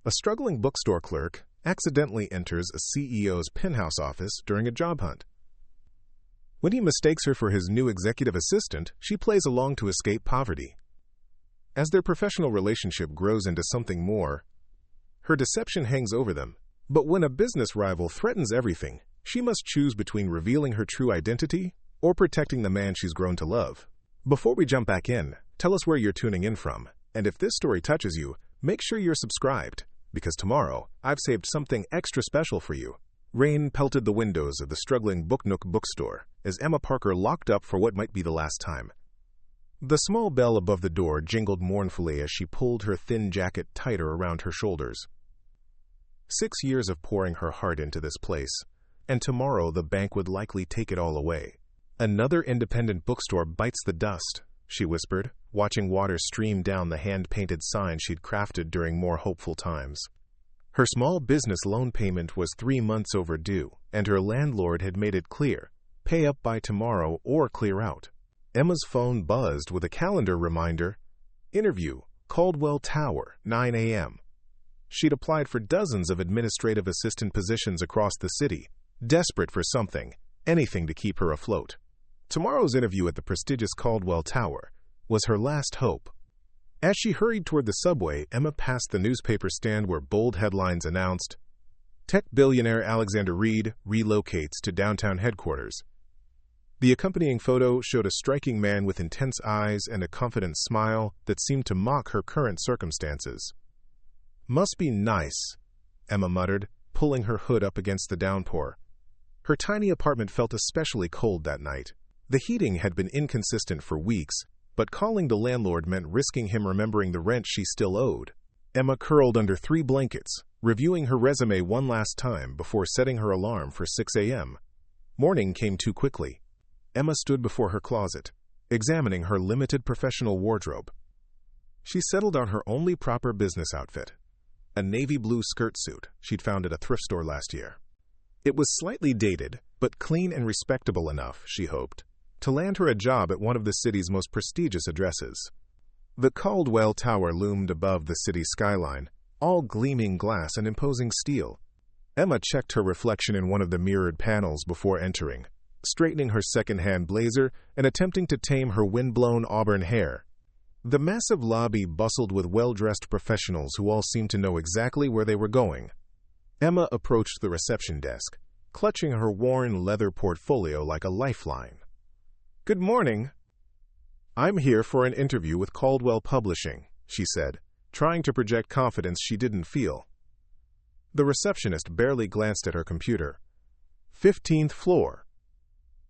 A struggling bookstore clerk accidentally enters a CEO's penthouse office during a job hunt. When he mistakes her for his new executive assistant, she plays along to escape poverty. As their professional relationship grows into something more, her deception hangs over them. But when a business rival threatens everything, she must choose between revealing her true identity or protecting the man she's grown to love. Before we jump back in, tell us where you're tuning in from, and if this story touches you, make sure you're subscribed, because tomorrow I've saved something extra special for you. Rain pelted the windows of the struggling Nook bookstore as Emma Parker locked up for what might be the last time. The small bell above the door jingled mournfully as she pulled her thin jacket tighter around her shoulders. 6 years of pouring her heart into this place, and tomorrow the bank would likely take it all away. "Another independent bookstore bites the dust," she whispered, watching water stream down the hand-painted sign she'd crafted during more hopeful times. Her small business loan payment was 3 months overdue, and her landlord had made it clear, pay up by tomorrow or clear out. Emma's phone buzzed with a calendar reminder, interview, Caldwell Tower, 9 a.m. She'd applied for dozens of administrative assistant positions across the city, desperate for something, anything to keep her afloat. Tomorrow's interview at the prestigious Caldwell Tower was her last hope. As she hurried toward the subway, Emma passed the newspaper stand where bold headlines announced, "Tech billionaire Alexander Reed relocates to downtown headquarters." The accompanying photo showed a striking man with intense eyes and a confident smile that seemed to mock her current circumstances. "Must be nice," Emma muttered, pulling her hood up against the downpour. Her tiny apartment felt especially cold that night. The heating had been inconsistent for weeks, but calling the landlord meant risking him remembering the rent she still owed. Emma curled under 3 blankets, reviewing her resume one last time before setting her alarm for 6 a.m. Morning came too quickly. Emma stood before her closet, examining her limited professional wardrobe. She settled on her only proper business outfit, a navy blue skirt suit she'd found at a thrift store last year. It was slightly dated, but clean and respectable enough, she hoped, to land her a job at one of the city's most prestigious addresses. The Caldwell Tower loomed above the city skyline, all gleaming glass and imposing steel. Emma checked her reflection in one of the mirrored panels before entering, straightening her second-hand blazer and attempting to tame her wind-blown auburn hair. The massive lobby bustled with well-dressed professionals who all seemed to know exactly where they were going. Emma approached the reception desk, clutching her worn leather portfolio like a lifeline. "Good morning. I'm here for an interview with Caldwell Publishing," she said, trying to project confidence she didn't feel. The receptionist barely glanced at her computer. 15th floor.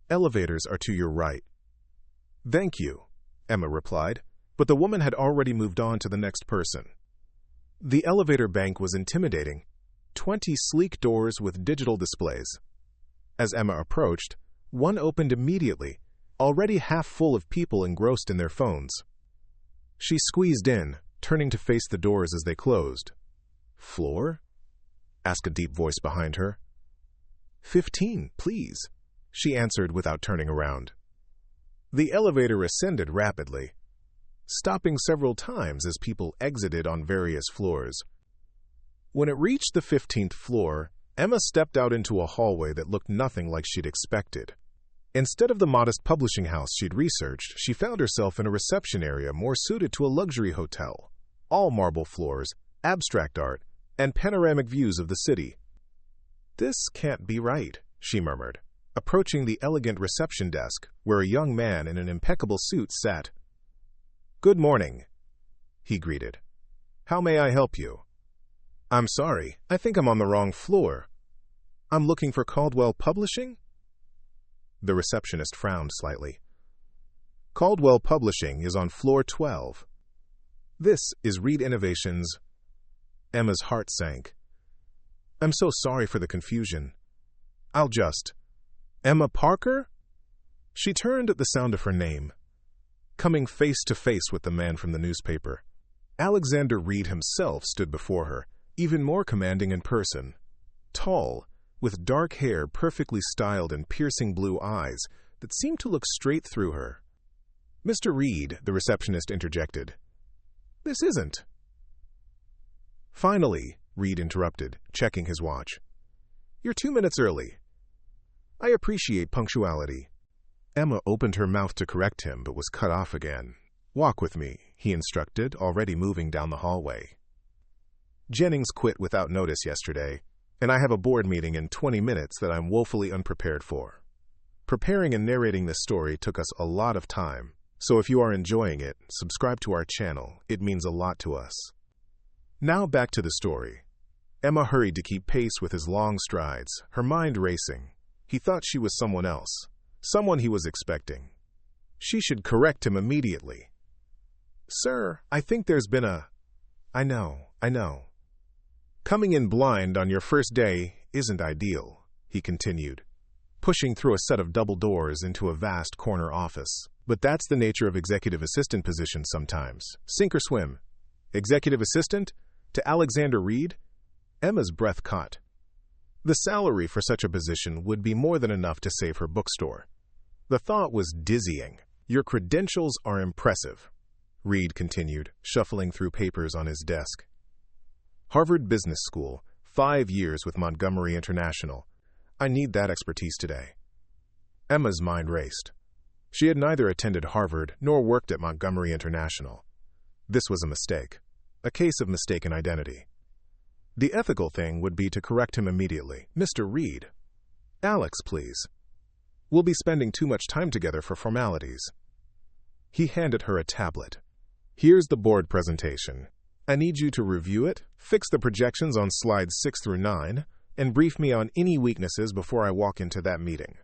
Elevators are to your right." "Thank you," Emma replied, but the woman had already moved on to the next person. The elevator bank was intimidating, 20 sleek doors with digital displays. As Emma approached, one opened immediately, already half full of people engrossed in their phones. She squeezed in, turning to face the doors as they closed. "Floor?" asked a deep voice behind her. 15, please," she answered without turning around. The elevator ascended rapidly, stopping several times as people exited on various floors. When it reached the 15th floor, Emma stepped out into a hallway that looked nothing like she'd expected. Instead of the modest publishing house she'd researched, she found herself in a reception area more suited to a luxury hotel. All marble floors, abstract art, and panoramic views of the city. "This can't be right," she murmured, approaching the elegant reception desk where a young man in an impeccable suit sat. "Good morning," he greeted. "How may I help you?" "I'm sorry, I think I'm on the wrong floor. I'm looking for Caldwell Publishing?" The receptionist frowned slightly. "Caldwell Publishing is on floor 12. This is Reed Innovations." Emma's heart sank. "I'm so sorry for the confusion. I'll just—" "Emma Parker?" She turned at the sound of her name, coming face to face with the man from the newspaper. Alexander Reed himself stood before her, even more commanding in person. Tall, with dark hair perfectly styled and piercing blue eyes that seemed to look straight through her. "Mr. Reed," the receptionist interjected. "This isn't." Finally, Reed interrupted, checking his watch. "You're 2 minutes early." "I appreciate punctuality." Emma opened her mouth to correct him, but was cut off again. "Walk with me," he instructed, already moving down the hallway. "Jennings quit without notice yesterday, and I have a board meeting in 20 minutes that I'm woefully unprepared for. Preparing and narrating this story took us a lot of time, so if you are enjoying it, subscribe to our channel. It means a lot to us." Now back to the story. Emma hurried to keep pace with his long strides, her mind racing. He thought she was someone else, someone he was expecting. She should correct him immediately. "Sir, I think there's been a—" I know. "Coming in blind on your first day isn't ideal," he continued, pushing through a set of double doors into a vast corner office. "But that's the nature of executive assistant positions sometimes. Sink or swim." "Executive assistant? To Alexander Reed?" Emma's breath caught. The salary for such a position would be more than enough to save her bookstore. The thought was dizzying. "Your credentials are impressive," Reed continued, shuffling through papers on his desk. "Harvard Business School, 5 years with Montgomery International. I need that expertise today." Emma's mind raced. She had neither attended Harvard nor worked at Montgomery International. This was a mistake, a case of mistaken identity. The ethical thing would be to correct him immediately. "Mr. Reed." "Alex, please. We'll be spending too much time together for formalities." He handed her a tablet. "Here's the board presentation. I need you to review it, fix the projections on slides 6 through 9, and brief me on any weaknesses before I walk into that meeting."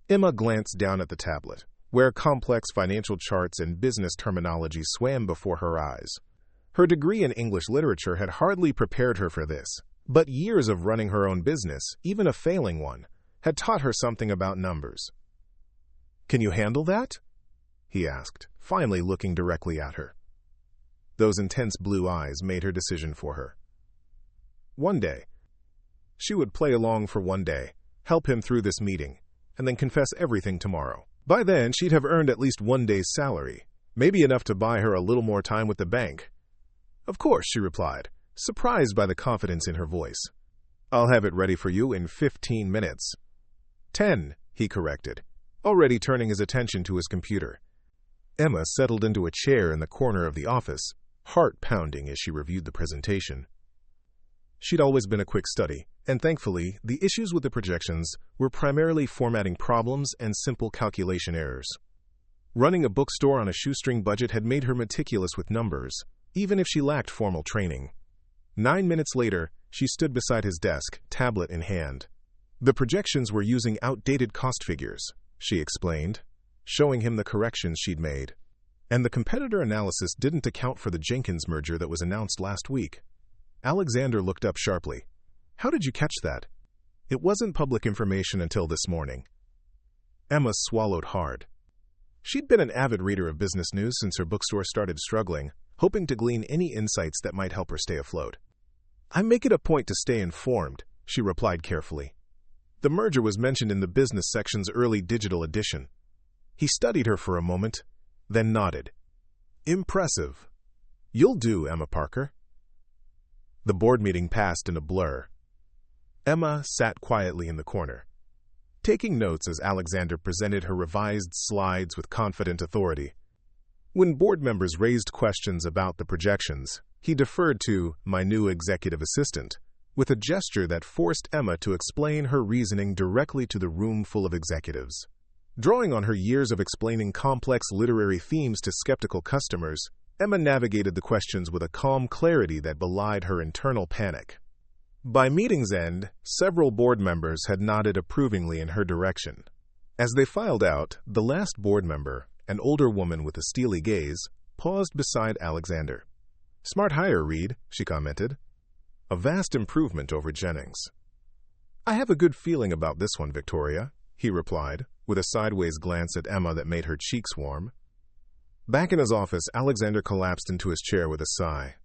Emma glanced down at the tablet, where complex financial charts and business terminology swam before her eyes. Her degree in English literature had hardly prepared her for this, but years of running her own business, even a failing one, had taught her something about numbers. "Can you handle that?" he asked, finally looking directly at her. Those intense blue eyes made her decision for her. One day. She would play along for one day, help him through this meeting, and then confess everything tomorrow. By then, she'd have earned at least one day's salary, maybe enough to buy her a little more time with the bank. "Of course," she replied, surprised by the confidence in her voice. "I'll have it ready for you in 15 minutes. 10, he corrected, already turning his attention to his computer. Emma settled into a chair in the corner of the office, heart pounding as she reviewed the presentation. She'd always been a quick study, and thankfully, the issues with the projections were primarily formatting problems and simple calculation errors. Running a bookstore on a shoestring budget had made her meticulous with numbers, even if she lacked formal training. 9 minutes later, she stood beside his desk, tablet in hand. The projections were using outdated cost figures, she explained, showing him the corrections she'd made. And the competitor analysis didn't account for the Jenkins merger that was announced last week. Alexander looked up sharply. "How did you catch that?" "It wasn't public information until this morning." Emma swallowed hard. She'd been an avid reader of business news since her bookstore started struggling, hoping to glean any insights that might help her stay afloat. "I make it a point to stay informed," she replied carefully. The merger was mentioned in the business section's early digital edition. He studied her for a moment, then nodded. "Impressive. You'll do, Emma Parker." The board meeting passed in a blur. Emma sat quietly in the corner, taking notes as Alexander presented her revised slides with confident authority. When board members raised questions about the projections, he deferred to "my new executive assistant," with a gesture that forced Emma to explain her reasoning directly to the room full of executives. Drawing on her years of explaining complex literary themes to skeptical customers, Emma navigated the questions with a calm clarity that belied her internal panic. By meeting's end, several board members had nodded approvingly in her direction. As they filed out, the last board member, an older woman with a steely gaze, paused beside Alexander. "Smart hire, Reed," she commented. "A vast improvement over Jennings." "I have a good feeling about this one, Victoria," he replied, with a sideways glance at Emma that made her cheeks warm. Back in his office, Alexander collapsed into his chair with a sigh.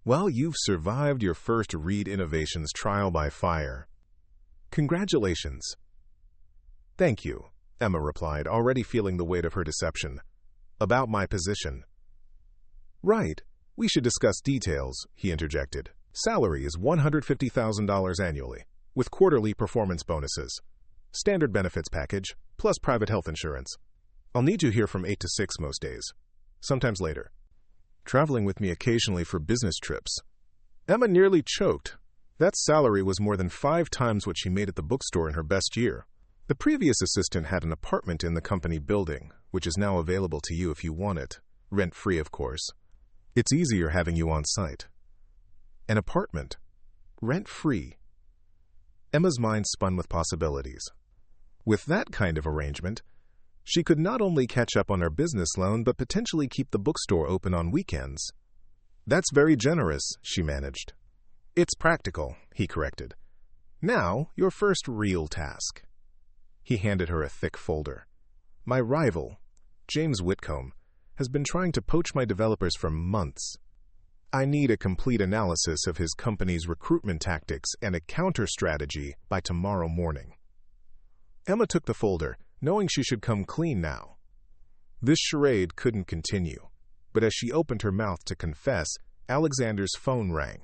"Well, you've survived your first Reed Innovations trial by fire. Congratulations." "Thank you," Emma replied, already feeling the weight of her deception. "About my position." "Right. We should discuss details," he interjected, Salary is $150,000 annually, with quarterly performance bonuses. Standard benefits package, plus private health insurance. I'll need you here from 8 to 6 most days. Sometimes later. Traveling with me occasionally for business trips. Emma nearly choked. That salary was more than 5 times what she made at the bookstore in her best year. The previous assistant had an apartment in the company building, which is now available to you if you want it. Rent-free, of course. It's easier having you on site. An apartment. Rent-free. Emma's mind spun with possibilities. With that kind of arrangement, she could not only catch up on her business loan, but potentially keep the bookstore open on weekends. That's very generous, she managed. It's practical, he corrected. Now, your first real task. He handed her a thick folder. My rival, James Whitcomb, has been trying to poach my developers for months. I need a complete analysis of his company's recruitment tactics and a counter-strategy by tomorrow morning. Emma took the folder, knowing she should come clean now. This charade couldn't continue, but as she opened her mouth to confess, Alexander's phone rang.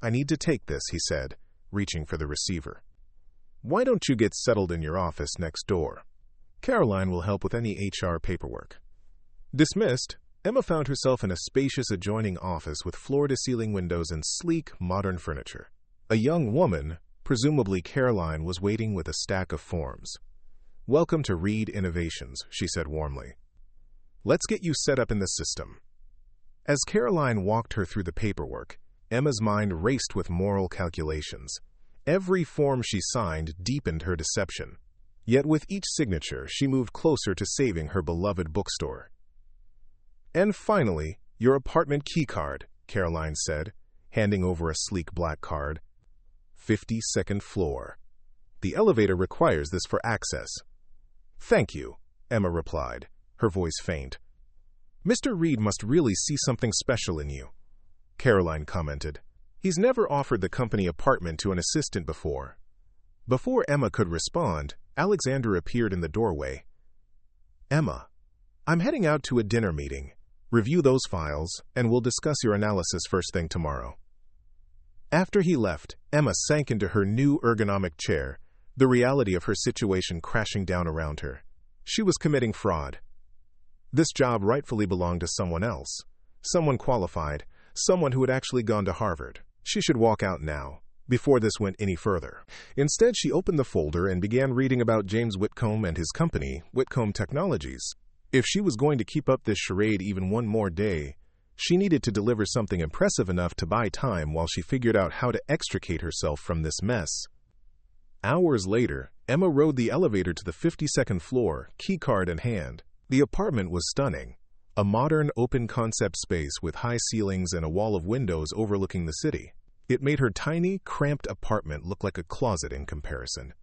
I need to take this, he said, reaching for the receiver. Why don't you get settled in your office next door? Caroline will help with any HR paperwork. Dismissed, Emma found herself in a spacious adjoining office with floor-to-ceiling windows and sleek, modern furniture. A young woman, presumably Caroline, was waiting with a stack of forms. Welcome to Reed Innovations, she said warmly. Let's get you set up in the system. As Caroline walked her through the paperwork, Emma's mind raced with moral calculations. Every form she signed deepened her deception. Yet with each signature, she moved closer to saving her beloved bookstore. And finally, your apartment keycard, Caroline said, handing over a sleek black card. 52nd floor. The elevator requires this for access. Thank you, Emma replied, her voice faint. Mr. Reed must really see something special in you, Caroline commented. He's never offered the company apartment to an assistant before. Before Emma could respond, Alexander appeared in the doorway. Emma, I'm heading out to a dinner meeting. Review those files, and we'll discuss your analysis first thing tomorrow. After he left, Emma sank into her new ergonomic chair, the reality of her situation crashing down around her. She was committing fraud. This job rightfully belonged to someone else, someone qualified, someone who had actually gone to Harvard. She should walk out now, before this went any further. Instead, she opened the folder and began reading about James Whitcomb and his company, Whitcomb Technologies. If she was going to keep up this charade even one more day, she needed to deliver something impressive enough to buy time while she figured out how to extricate herself from this mess. Hours later, Emma rode the elevator to the 52nd floor, keycard in hand. The apartment was stunning. A modern, open-concept space with high ceilings and a wall of windows overlooking the city. It made her tiny, cramped apartment look like a closet in comparison.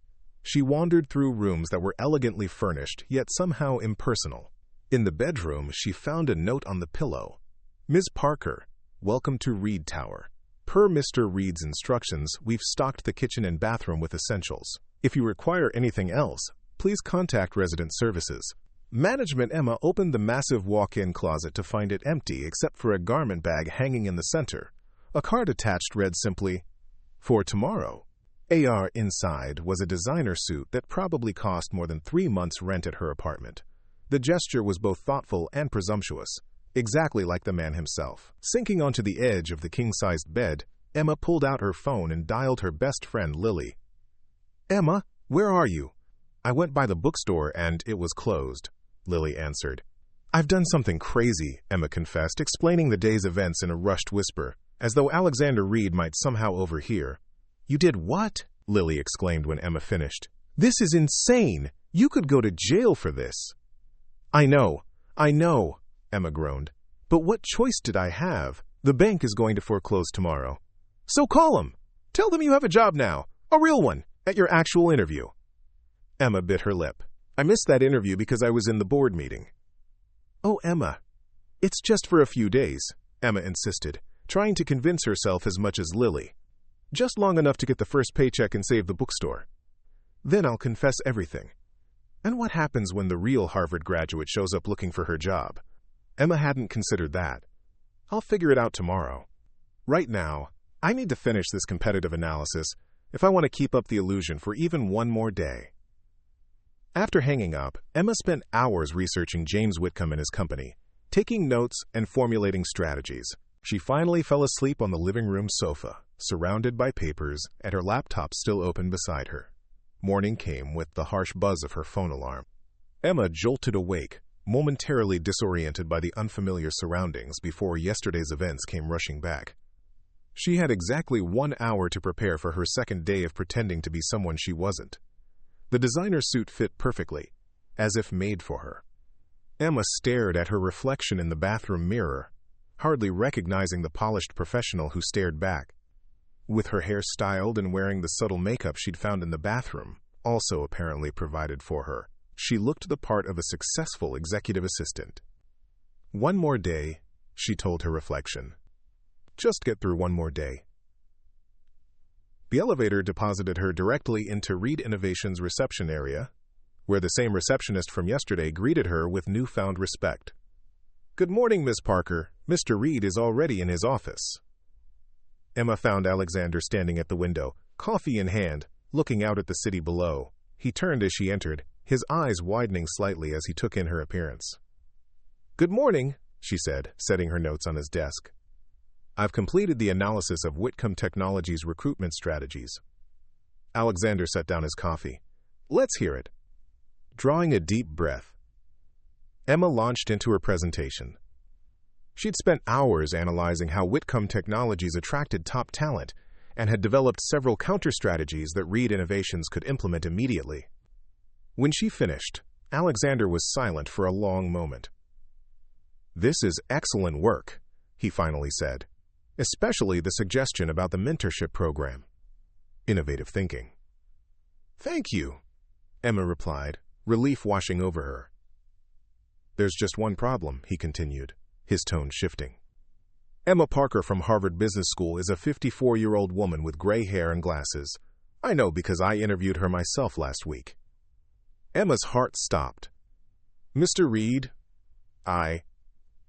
She wandered through rooms that were elegantly furnished, yet somehow impersonal. In the bedroom, she found a note on the pillow. Ms. Parker, welcome to Reed Tower. Per Mr. Reed's instructions, we've stocked the kitchen and bathroom with essentials. If you require anything else, please contact Resident Services. Management Emma opened the massive walk-in closet to find it empty except for a garment bag hanging in the center. A card attached read simply, "For tomorrow." AR inside was a designer suit that probably cost more than 3 months' rent at her apartment. The gesture was both thoughtful and presumptuous, exactly like the man himself. Sinking onto the edge of the king-sized bed, Emma pulled out her phone and dialed her best friend, Lily. "Emma, where are you?" "I went by the bookstore and it was closed," Lily answered. "I've done something crazy," Emma confessed, explaining the day's events in a rushed whisper, as though Alexander Reed might somehow overhear. "You did what?" Lily exclaimed when Emma finished. "This is insane! You could go to jail for this." I know, Emma groaned. "But what choice did I have? The bank is going to foreclose tomorrow." "So call them! Tell them you have a job now, a real one, at your actual interview." Emma bit her lip. "I missed that interview because I was in the board meeting." "Oh, Emma, it's just for a few days," Emma insisted, trying to convince herself as much as Lily. "Just long enough to get the first paycheck and save the bookstore. Then I'll confess everything. And what happens when the real Harvard graduate shows up looking for her job? Emma hadn't considered that. I'll figure it out tomorrow. Right now, I need to finish this competitive analysis if I want to keep up the illusion for even one more day. After hanging up, Emma spent hours researching James Whitcomb and his company, taking notes and formulating strategies. She finally fell asleep on the living room sofa, surrounded by papers and her laptop still open beside her. Morning came with the harsh buzz of her phone alarm. Emma jolted awake, momentarily disoriented by the unfamiliar surroundings before yesterday's events came rushing back. She had exactly 1 hour to prepare for her second day of pretending to be someone she wasn't. The designer suit fit perfectly, as if made for her. Emma stared at her reflection in the bathroom mirror, hardly recognizing the polished professional who stared back. With her hair styled and wearing the subtle makeup she'd found in the bathroom, also apparently provided for her, she looked the part of a successful executive assistant. One more day, she told her reflection. Just get through one more day. The elevator deposited her directly into Reed Innovations' reception area, where the same receptionist from yesterday greeted her with newfound respect. "Good morning, Miss Parker. Mr. Reed is already in his office." Emma found Alexander standing at the window, coffee in hand, looking out at the city below. He turned as she entered, his eyes widening slightly as he took in her appearance. "Good morning," she said, setting her notes on his desk. "I've completed the analysis of Whitcomb Technologies' recruitment strategies." Alexander set down his coffee. "Let's hear it." Drawing a deep breath, Emma launched into her presentation. She'd spent hours analyzing how Whitcomb Technologies attracted top talent and had developed several counter-strategies that Reed Innovations could implement immediately. When she finished, Alexander was silent for a long moment. "This is excellent work," he finally said, "especially the suggestion about the mentorship program. Innovative thinking." "Thank you," Emma replied, relief washing over her. "There's just one problem," he continued, his tone shifting. "Emma Parker from Harvard Business School is a 54-year-old woman with gray hair and glasses. I know because I interviewed her myself last week." Emma's heart stopped. "Mr. Reed,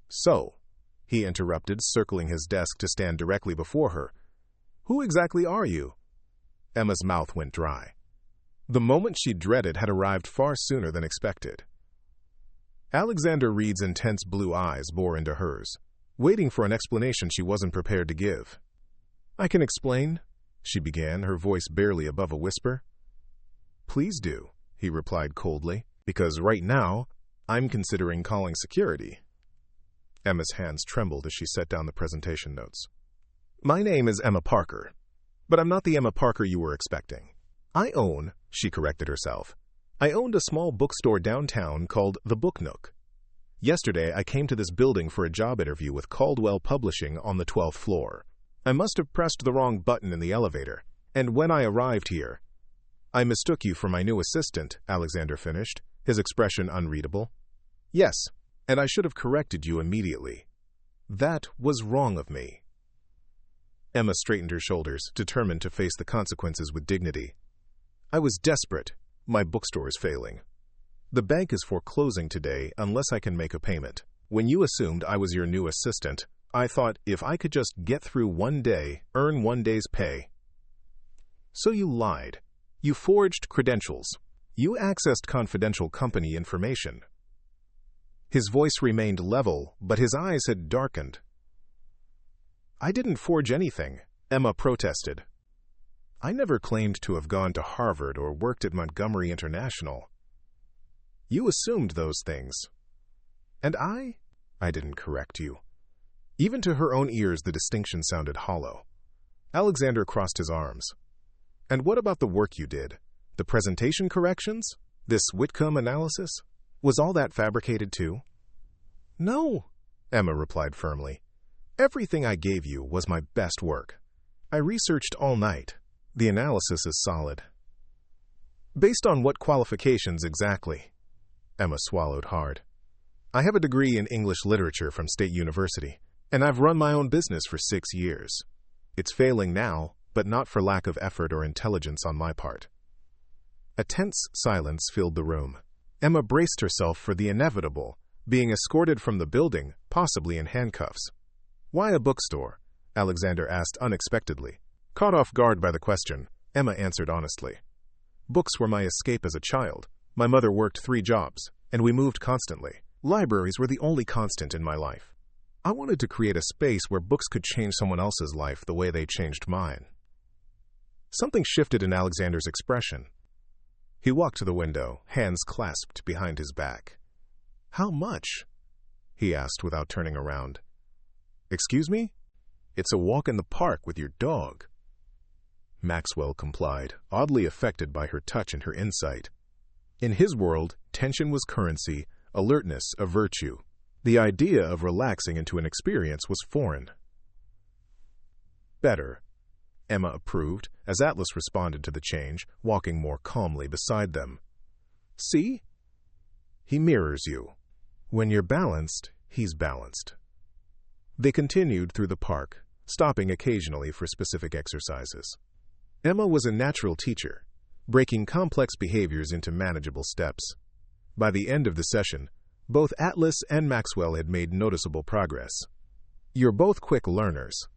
So," he interrupted, circling his desk to stand directly before her. "Who exactly are you?" Emma's mouth went dry. The moment she dreaded had arrived far sooner than expected. Alexander Reed's intense blue eyes bore into hers, waiting for an explanation she wasn't prepared to give. "I can explain," she began, her voice barely above a whisper. "Please do," he replied coldly, "because right now, I'm considering calling security." Emma's hands trembled as she set down the presentation notes. "My name is Emma Parker, but I'm not the Emma Parker you were expecting. She corrected herself. "I owned a small bookstore downtown called the Nook. Yesterday, I came to this building for a job interview with Caldwell Publishing on the 12th floor. I must have pressed the wrong button in the elevator, and when I arrived here, I mistook you for my new assistant," Alexander finished, his expression unreadable. "Yes, and I should have corrected you immediately. That was wrong of me." Emma straightened her shoulders, determined to face the consequences with dignity. "I was desperate. My bookstore is failing. The bank is foreclosing today unless I can make a payment. When you assumed I was your new assistant, I thought if I could just get through one day, earn one day's pay." "So you lied. You forged credentials. You accessed confidential company information." His voice remained level, but his eyes had darkened. "I didn't forge anything," Emma protested. "I never claimed to have gone to Harvard or worked at Montgomery International. You assumed those things. And I didn't correct you." Even to her own ears, the distinction sounded hollow. Alexander crossed his arms. "And what about the work you did? The presentation corrections? This Whitcomb analysis? Was all that fabricated too?" "No," Emma replied firmly. "Everything I gave you was my best work. I researched all night. The analysis is solid." "Based on what qualifications exactly?" Emma swallowed hard. "I have a degree in English literature from State University, and I've run my own business for 6 years. It's failing now, but not for lack of effort or intelligence on my part." A tense silence filled the room. Emma braced herself for the inevitable, being escorted from the building, possibly in handcuffs. Why a bookstore? Alexander asked unexpectedly. Caught off guard by the question, Emma answered honestly. Books were my escape as a child. My mother worked 3 jobs, and we moved constantly. Libraries were the only constant in my life. I wanted to create a space where books could change someone else's life the way they changed mine. Something shifted in Alexander's expression. He walked to the window, hands clasped behind his back. How much? He asked without turning around. Excuse me? It's a walk in the park with your dog. Maxwell complied, oddly affected by her touch and her insight. In his world, tension was currency, alertness a virtue. The idea of relaxing into an experience was foreign. Better, Emma approved, as Atlas responded to the change, walking more calmly beside them. See? He mirrors you. When you're balanced, he's balanced. They continued through the park, stopping occasionally for specific exercises. Emma was a natural teacher, breaking complex behaviors into manageable steps. By the end of the session, both Atlas and Maxwell had made noticeable progress. You're both quick learners,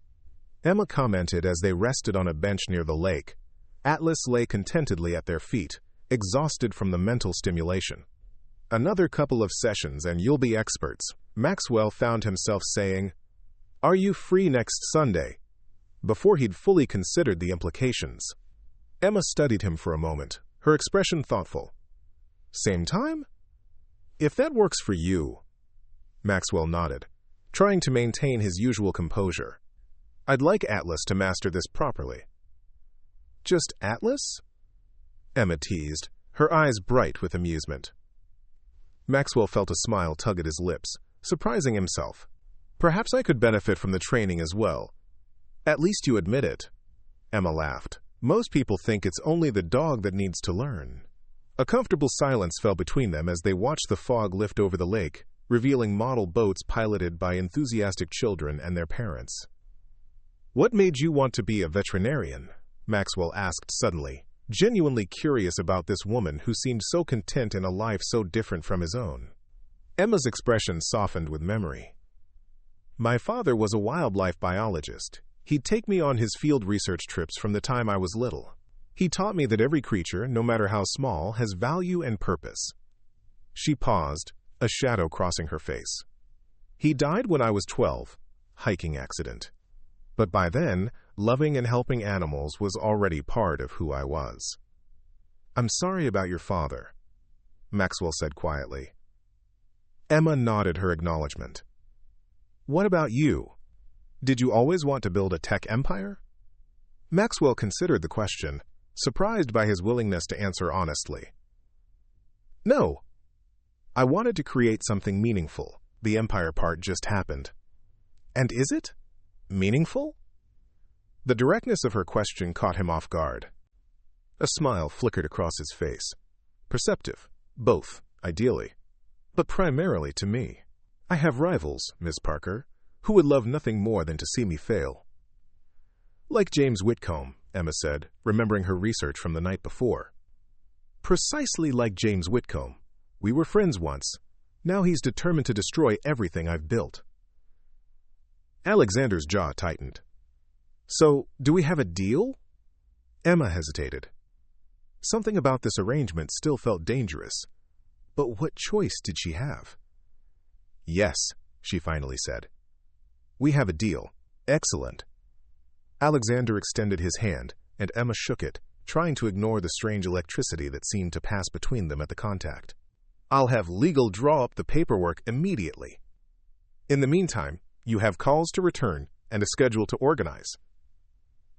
Emma commented as they rested on a bench near the lake. Atlas lay contentedly at their feet, exhausted from the mental stimulation. Another couple of sessions and you'll be experts, Maxwell found himself saying. Are you free next Sunday? Before he'd fully considered the implications. Emma studied him for a moment, her expression thoughtful. Same time? If that works for you. Maxwell nodded, trying to maintain his usual composure. I'd like Atlas to master this properly. Just Atlas? Emma teased, her eyes bright with amusement. Maxwell felt a smile tug at his lips, surprising himself. Perhaps I could benefit from the training as well. At least you admit it. Emma laughed. Most people think it's only the dog that needs to learn. A comfortable silence fell between them as they watched the fog lift over the lake, revealing model boats piloted by enthusiastic children and their parents. What made you want to be a veterinarian? Maxwell asked suddenly, genuinely curious about this woman who seemed so content in a life so different from his own. Emma's expression softened with memory. My father was a wildlife biologist. He'd take me on his field research trips from the time I was little. He taught me that every creature, no matter how small, has value and purpose. She paused, a shadow crossing her face. He died when I was 12, hiking accident. But by then, loving and helping animals was already part of who I was. I'm sorry about your father, Maxwell said quietly. Emma nodded her acknowledgement. What about you? Did you always want to build a tech empire? Maxwell considered the question, surprised by his willingness to answer honestly. No. I wanted to create something meaningful. The empire part just happened. And is it? Meaningful? The directness of her question caught him off guard. A smile flickered across his face. Perceptive. Both, ideally. But primarily to me. I have rivals, Miss Parker, who would love nothing more than to see me fail. Like James Whitcomb, Emma said, remembering her research from the night before. Precisely like James Whitcomb. We were friends once. Now he's determined to destroy everything I've built. Alexander's jaw tightened. So, do we have a deal? Emma hesitated. Something about this arrangement still felt dangerous. But what choice did she have? Yes, she finally said. We have a deal. Excellent. Alexander extended his hand, and Emma shook it, trying to ignore the strange electricity that seemed to pass between them at the contact. I'll have legal draw up the paperwork immediately. In the meantime, you have calls to return and a schedule to organize.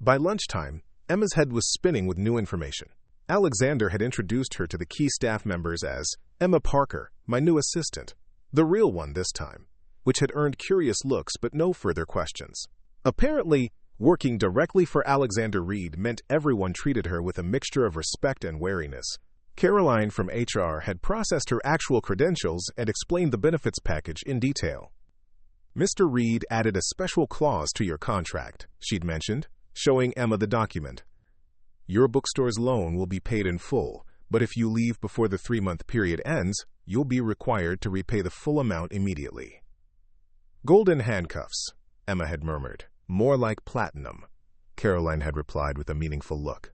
By lunchtime, Emma's head was spinning with new information. Alexander had introduced her to the key staff members as Emma Parker, my new assistant, the real one this time, which had earned curious looks but no further questions. Apparently, working directly for Alexander Reed meant everyone treated her with a mixture of respect and wariness. Caroline from HR had processed her actual credentials and explained the benefits package in detail. Mr. Reed added a special clause to your contract, she'd mentioned, showing Emma the document. Your bookstore's loan will be paid in full, but if you leave before the 3-month period ends, you'll be required to repay the full amount immediately. Golden handcuffs, Emma had murmured, More like platinum, Caroline had replied with a meaningful look.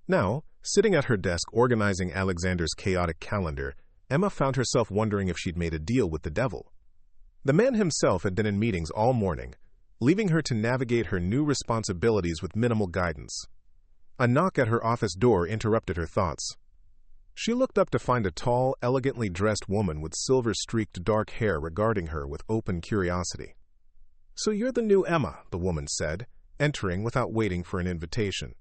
Now, sitting at her desk organizing Alexander's chaotic calendar, Emma found herself wondering if she'd made a deal with the devil. The man himself had been in meetings all morning, leaving her to navigate her new responsibilities with minimal guidance. A knock at her office door interrupted her thoughts. She looked up to find a tall, elegantly dressed woman with silver-streaked dark hair regarding her with open curiosity. "So you're the new Emma," the woman said, entering without waiting for an invitation.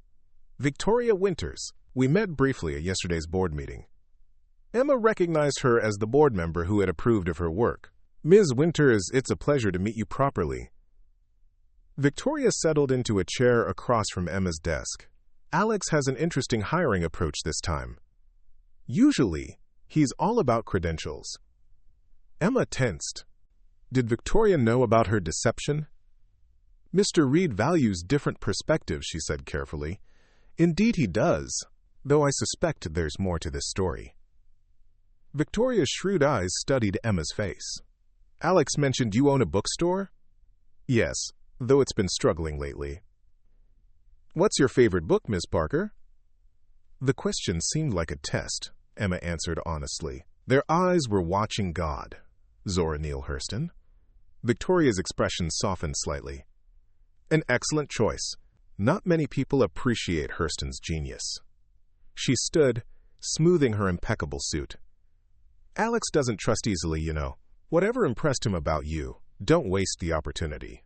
"Victoria Winters. We met briefly at yesterday's board meeting." Emma recognized her as the board member who had approved of her work. "Ms. Winters, it's a pleasure to meet you properly." Victoria settled into a chair across from Emma's desk. "Alex has an interesting hiring approach this time. Usually, he's all about credentials." Emma tensed. Did Victoria know about her deception? "Mr. Reed values different perspectives," she said carefully. "Indeed he does, though I suspect there's more to this story." Victoria's shrewd eyes studied Emma's face. "Alex mentioned you own a bookstore?" "Yes, though it's been struggling lately." "What's your favorite book, Miss Parker?" The question seemed like a test, Emma answered honestly. "Their eyes were watching God." Zora Neale Hurston. Victoria's expression softened slightly. "An excellent choice. Not many people appreciate Hurston's genius." She stood, smoothing her impeccable suit. "Alex doesn't trust easily, you know. Whatever impressed him about you, don't waste the opportunity."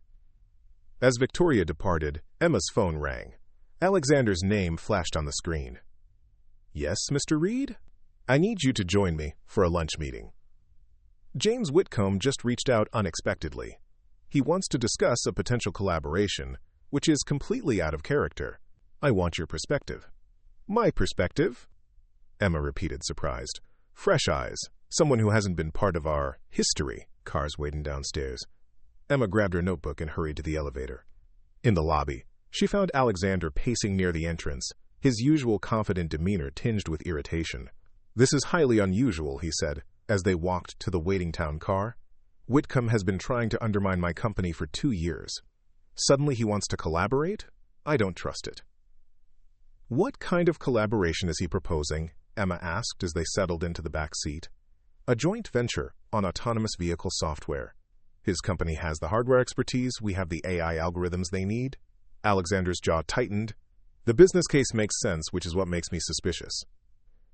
As Victoria departed, Emma's phone rang. Alexander's name flashed on the screen. "Yes, Mr. Reed? I need you to join me for a lunch meeting." James Whitcomb just reached out unexpectedly. He wants to discuss a potential collaboration, which is completely out of character. "I want your perspective." "My perspective?" Emma repeated, surprised. "Fresh eyes. Someone who hasn't been part of our history." Cars waiting downstairs. Emma grabbed her notebook and hurried to the elevator. In the lobby, she found Alexander pacing near the entrance, his usual confident demeanor tinged with irritation. "This is highly unusual," he said, as they walked to the waiting town car. "Whitcomb has been trying to undermine my company for 2 years. Suddenly he wants to collaborate? I don't trust it." "What kind of collaboration is he proposing?" Emma asked as they settled into the back seat. "A joint venture on autonomous vehicle software. His company has the hardware expertise, we have the AI algorithms they need." Alexander's jaw tightened. "The business case makes sense, which is what makes me suspicious.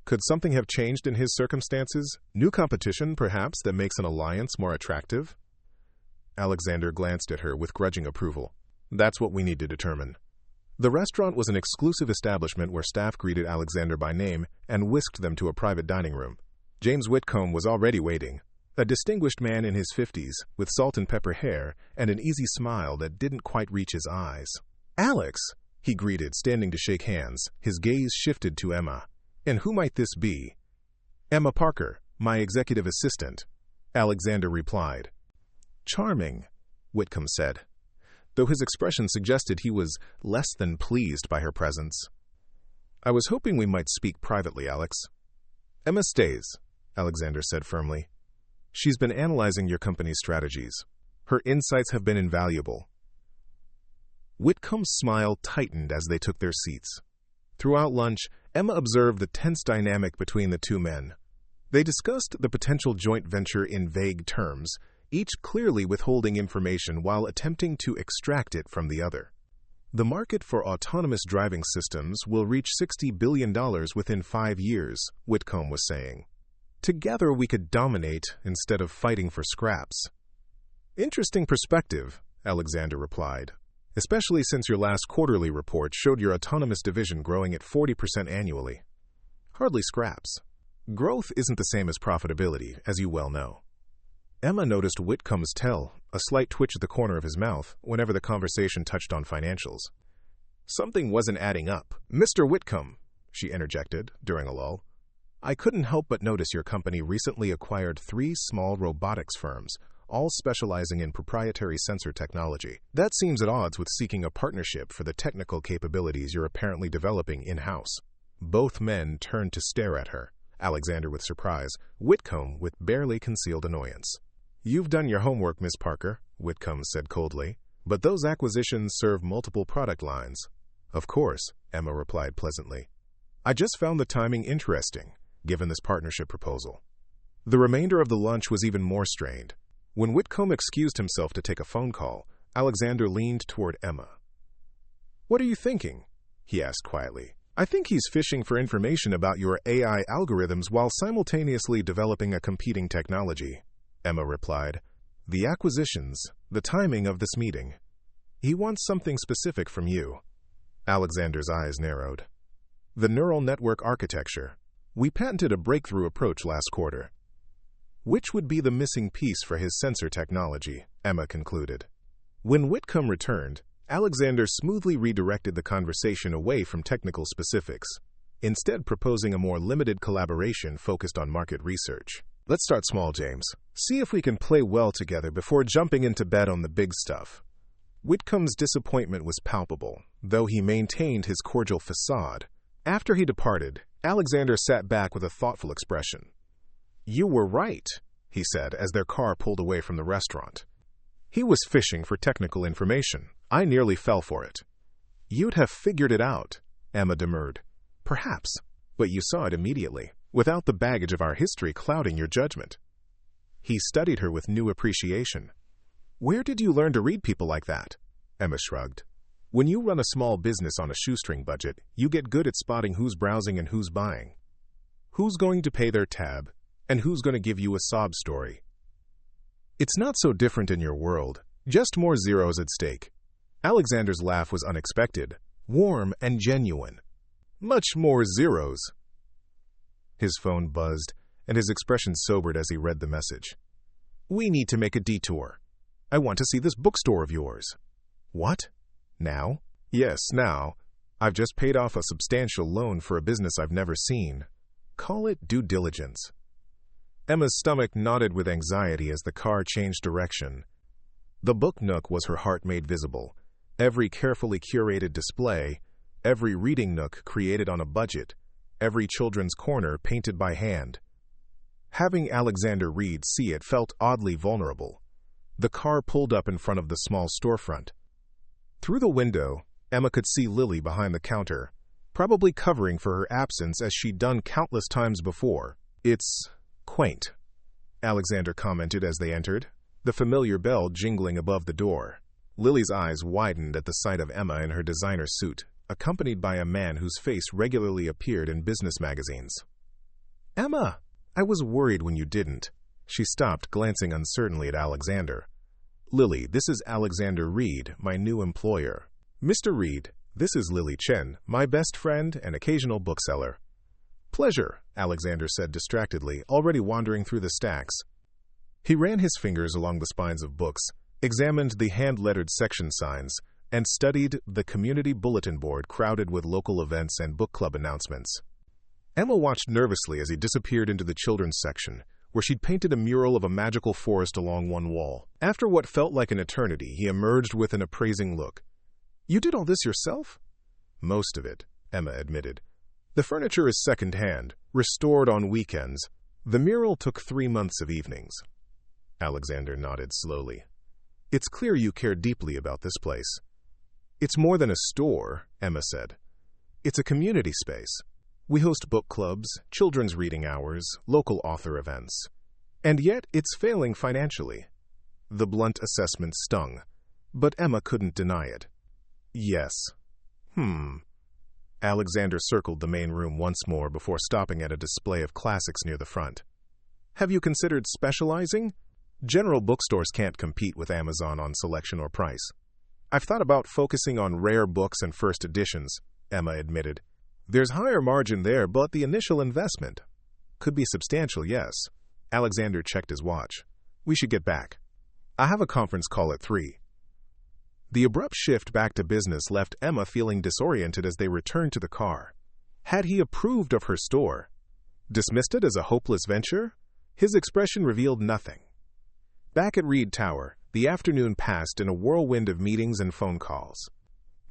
Could something have changed in his circumstances? New competition, perhaps, that makes an alliance more attractive?" Alexander glanced at her with grudging approval. "That's what we need to determine." The restaurant was an exclusive establishment where staff greeted Alexander by name and whisked them to a private dining room. James Whitcomb was already waiting, a distinguished man in his 50s, with salt and pepper hair and an easy smile that didn't quite reach his eyes. "Alex," he greeted, standing to shake hands. His gaze shifted to Emma. "And who might this be?" "Emma Parker, my executive assistant," Alexander replied. "Charming," Whitcomb said, though his expression suggested he was less than pleased by her presence. "I was hoping we might speak privately, Alex." "Emma stays," Alexander said firmly. "She's been analyzing your company's strategies. Her insights have been invaluable." Whitcomb's smile tightened as they took their seats. Throughout lunch, Emma observed the tense dynamic between the two men. They discussed the potential joint venture in vague terms, each clearly withholding information while attempting to extract it from the other. "The market for autonomous driving systems will reach $60 billion within 5 years, Whitcomb was saying. "Together we could dominate instead of fighting for scraps." "Interesting perspective," Alexander replied, "especially since your last quarterly report showed your autonomous division growing at 40% annually. Hardly scraps. Growth isn't the same as profitability, as you well know." Emma noticed Whitcomb's tell, a slight twitch at the corner of his mouth, whenever the conversation touched on financials. Something wasn't adding up. "Mr. Whitcomb," she interjected, during a lull, "I couldn't help but notice your company recently acquired 3 small robotics firms, all specializing in proprietary sensor technology. That seems at odds with seeking a partnership for the technical capabilities you're apparently developing in-house." Both men turned to stare at her, Alexander with surprise, Whitcomb with barely concealed annoyance. "You've done your homework, Miss Parker," Whitcomb said coldly. But those acquisitions serve multiple product lines. Of course, Emma replied pleasantly. I just found the timing interesting, given this partnership proposal. The remainder of the lunch was even more strained. When Whitcomb excused himself to take a phone call, Alexander leaned toward Emma. What are you thinking? He asked quietly. I think he's fishing for information about your AI algorithms while simultaneously developing a competing technology, Emma replied. The acquisitions, the timing of this meeting. He wants something specific from you. Alexander's eyes narrowed. The neural network architecture. We patented a breakthrough approach last quarter. Which would be the missing piece for his sensor technology, Emma concluded. When Whitcomb returned, Alexander smoothly redirected the conversation away from technical specifics, instead proposing a more limited collaboration focused on market research. Let's start small, James. See if we can play well together before jumping into bed on the big stuff. Whitcomb's disappointment was palpable, though he maintained his cordial facade. After he departed, Alexander sat back with a thoughtful expression. You were right, he said as their car pulled away from the restaurant. He was fishing for technical information. I nearly fell for it. You'd have figured it out, Emma demurred. Perhaps, but you saw it immediately, without the baggage of our history clouding your judgment. He studied her with new appreciation. Where did you learn to read people like that? Emma shrugged. When you run a small business on a shoestring budget, you get good at spotting who's browsing and who's buying. Who's going to pay their tab, and who's going to give you a sob story. It's not so different in your world, just more zeros at stake. Alexander's laugh was unexpected, warm and genuine. Much more zeros. His phone buzzed, and his expression sobered as he read the message. We need to make a detour. I want to see this bookstore of yours. What? Now? Yes, now. I've just paid off a substantial loan for a business I've never seen. Call it due diligence. Emma's stomach knotted with anxiety as the car changed direction. The book nook was her heart made visible. Every carefully curated display, every reading nook created on a budget, every children's corner painted by hand. Having Alexander Reed see it felt oddly vulnerable. The car pulled up in front of the small storefront. Through the window, Emma could see Lily behind the counter, probably covering for her absence as she'd done countless times before. It's quaint, Alexander commented as they entered, the familiar bell jingling above the door. Lily's eyes widened at the sight of Emma in her designer suit, accompanied by a man whose face regularly appeared in business magazines. Emma, I was worried when you didn't. She stopped, glancing uncertainly at Alexander. Lily, this is Alexander Reed, my new employer. Mr. Reed, this is Lily Chen, my best friend and occasional bookseller. Pleasure, Alexander said distractedly, already wandering through the stacks. He ran his fingers along the spines of books, examined the hand-lettered section signs, and studied the community bulletin board crowded with local events and book club announcements. Emma watched nervously as he disappeared into the children's section, where she'd painted a mural of a magical forest along one wall. After what felt like an eternity, he emerged with an appraising look. You did all this yourself? Most of it, Emma admitted. The furniture is second-hand, restored on weekends. The mural took 3 months of evenings. Alexander nodded slowly. It's clear you care deeply about this place. It's more than a store, Emma said. It's a community space. We host book clubs, children's reading hours, local author events. And yet it's failing financially. The blunt assessment stung, but Emma couldn't deny it. Yes. Alexander circled the main room once more before stopping at a display of classics near the front. Have you considered specializing? General bookstores can't compete with Amazon on selection or price. I've thought about focusing on rare books and first editions, Emma admitted. There's higher margin there, but the initial investment could be substantial, yes. Alexander checked his watch. We should get back. I have a conference call at 3. The abrupt shift back to business left Emma feeling disoriented as they returned to the car. Had he approved of her store? Dismissed it as a hopeless venture? His expression revealed nothing. Back at Reed Tower, the afternoon passed in a whirlwind of meetings and phone calls.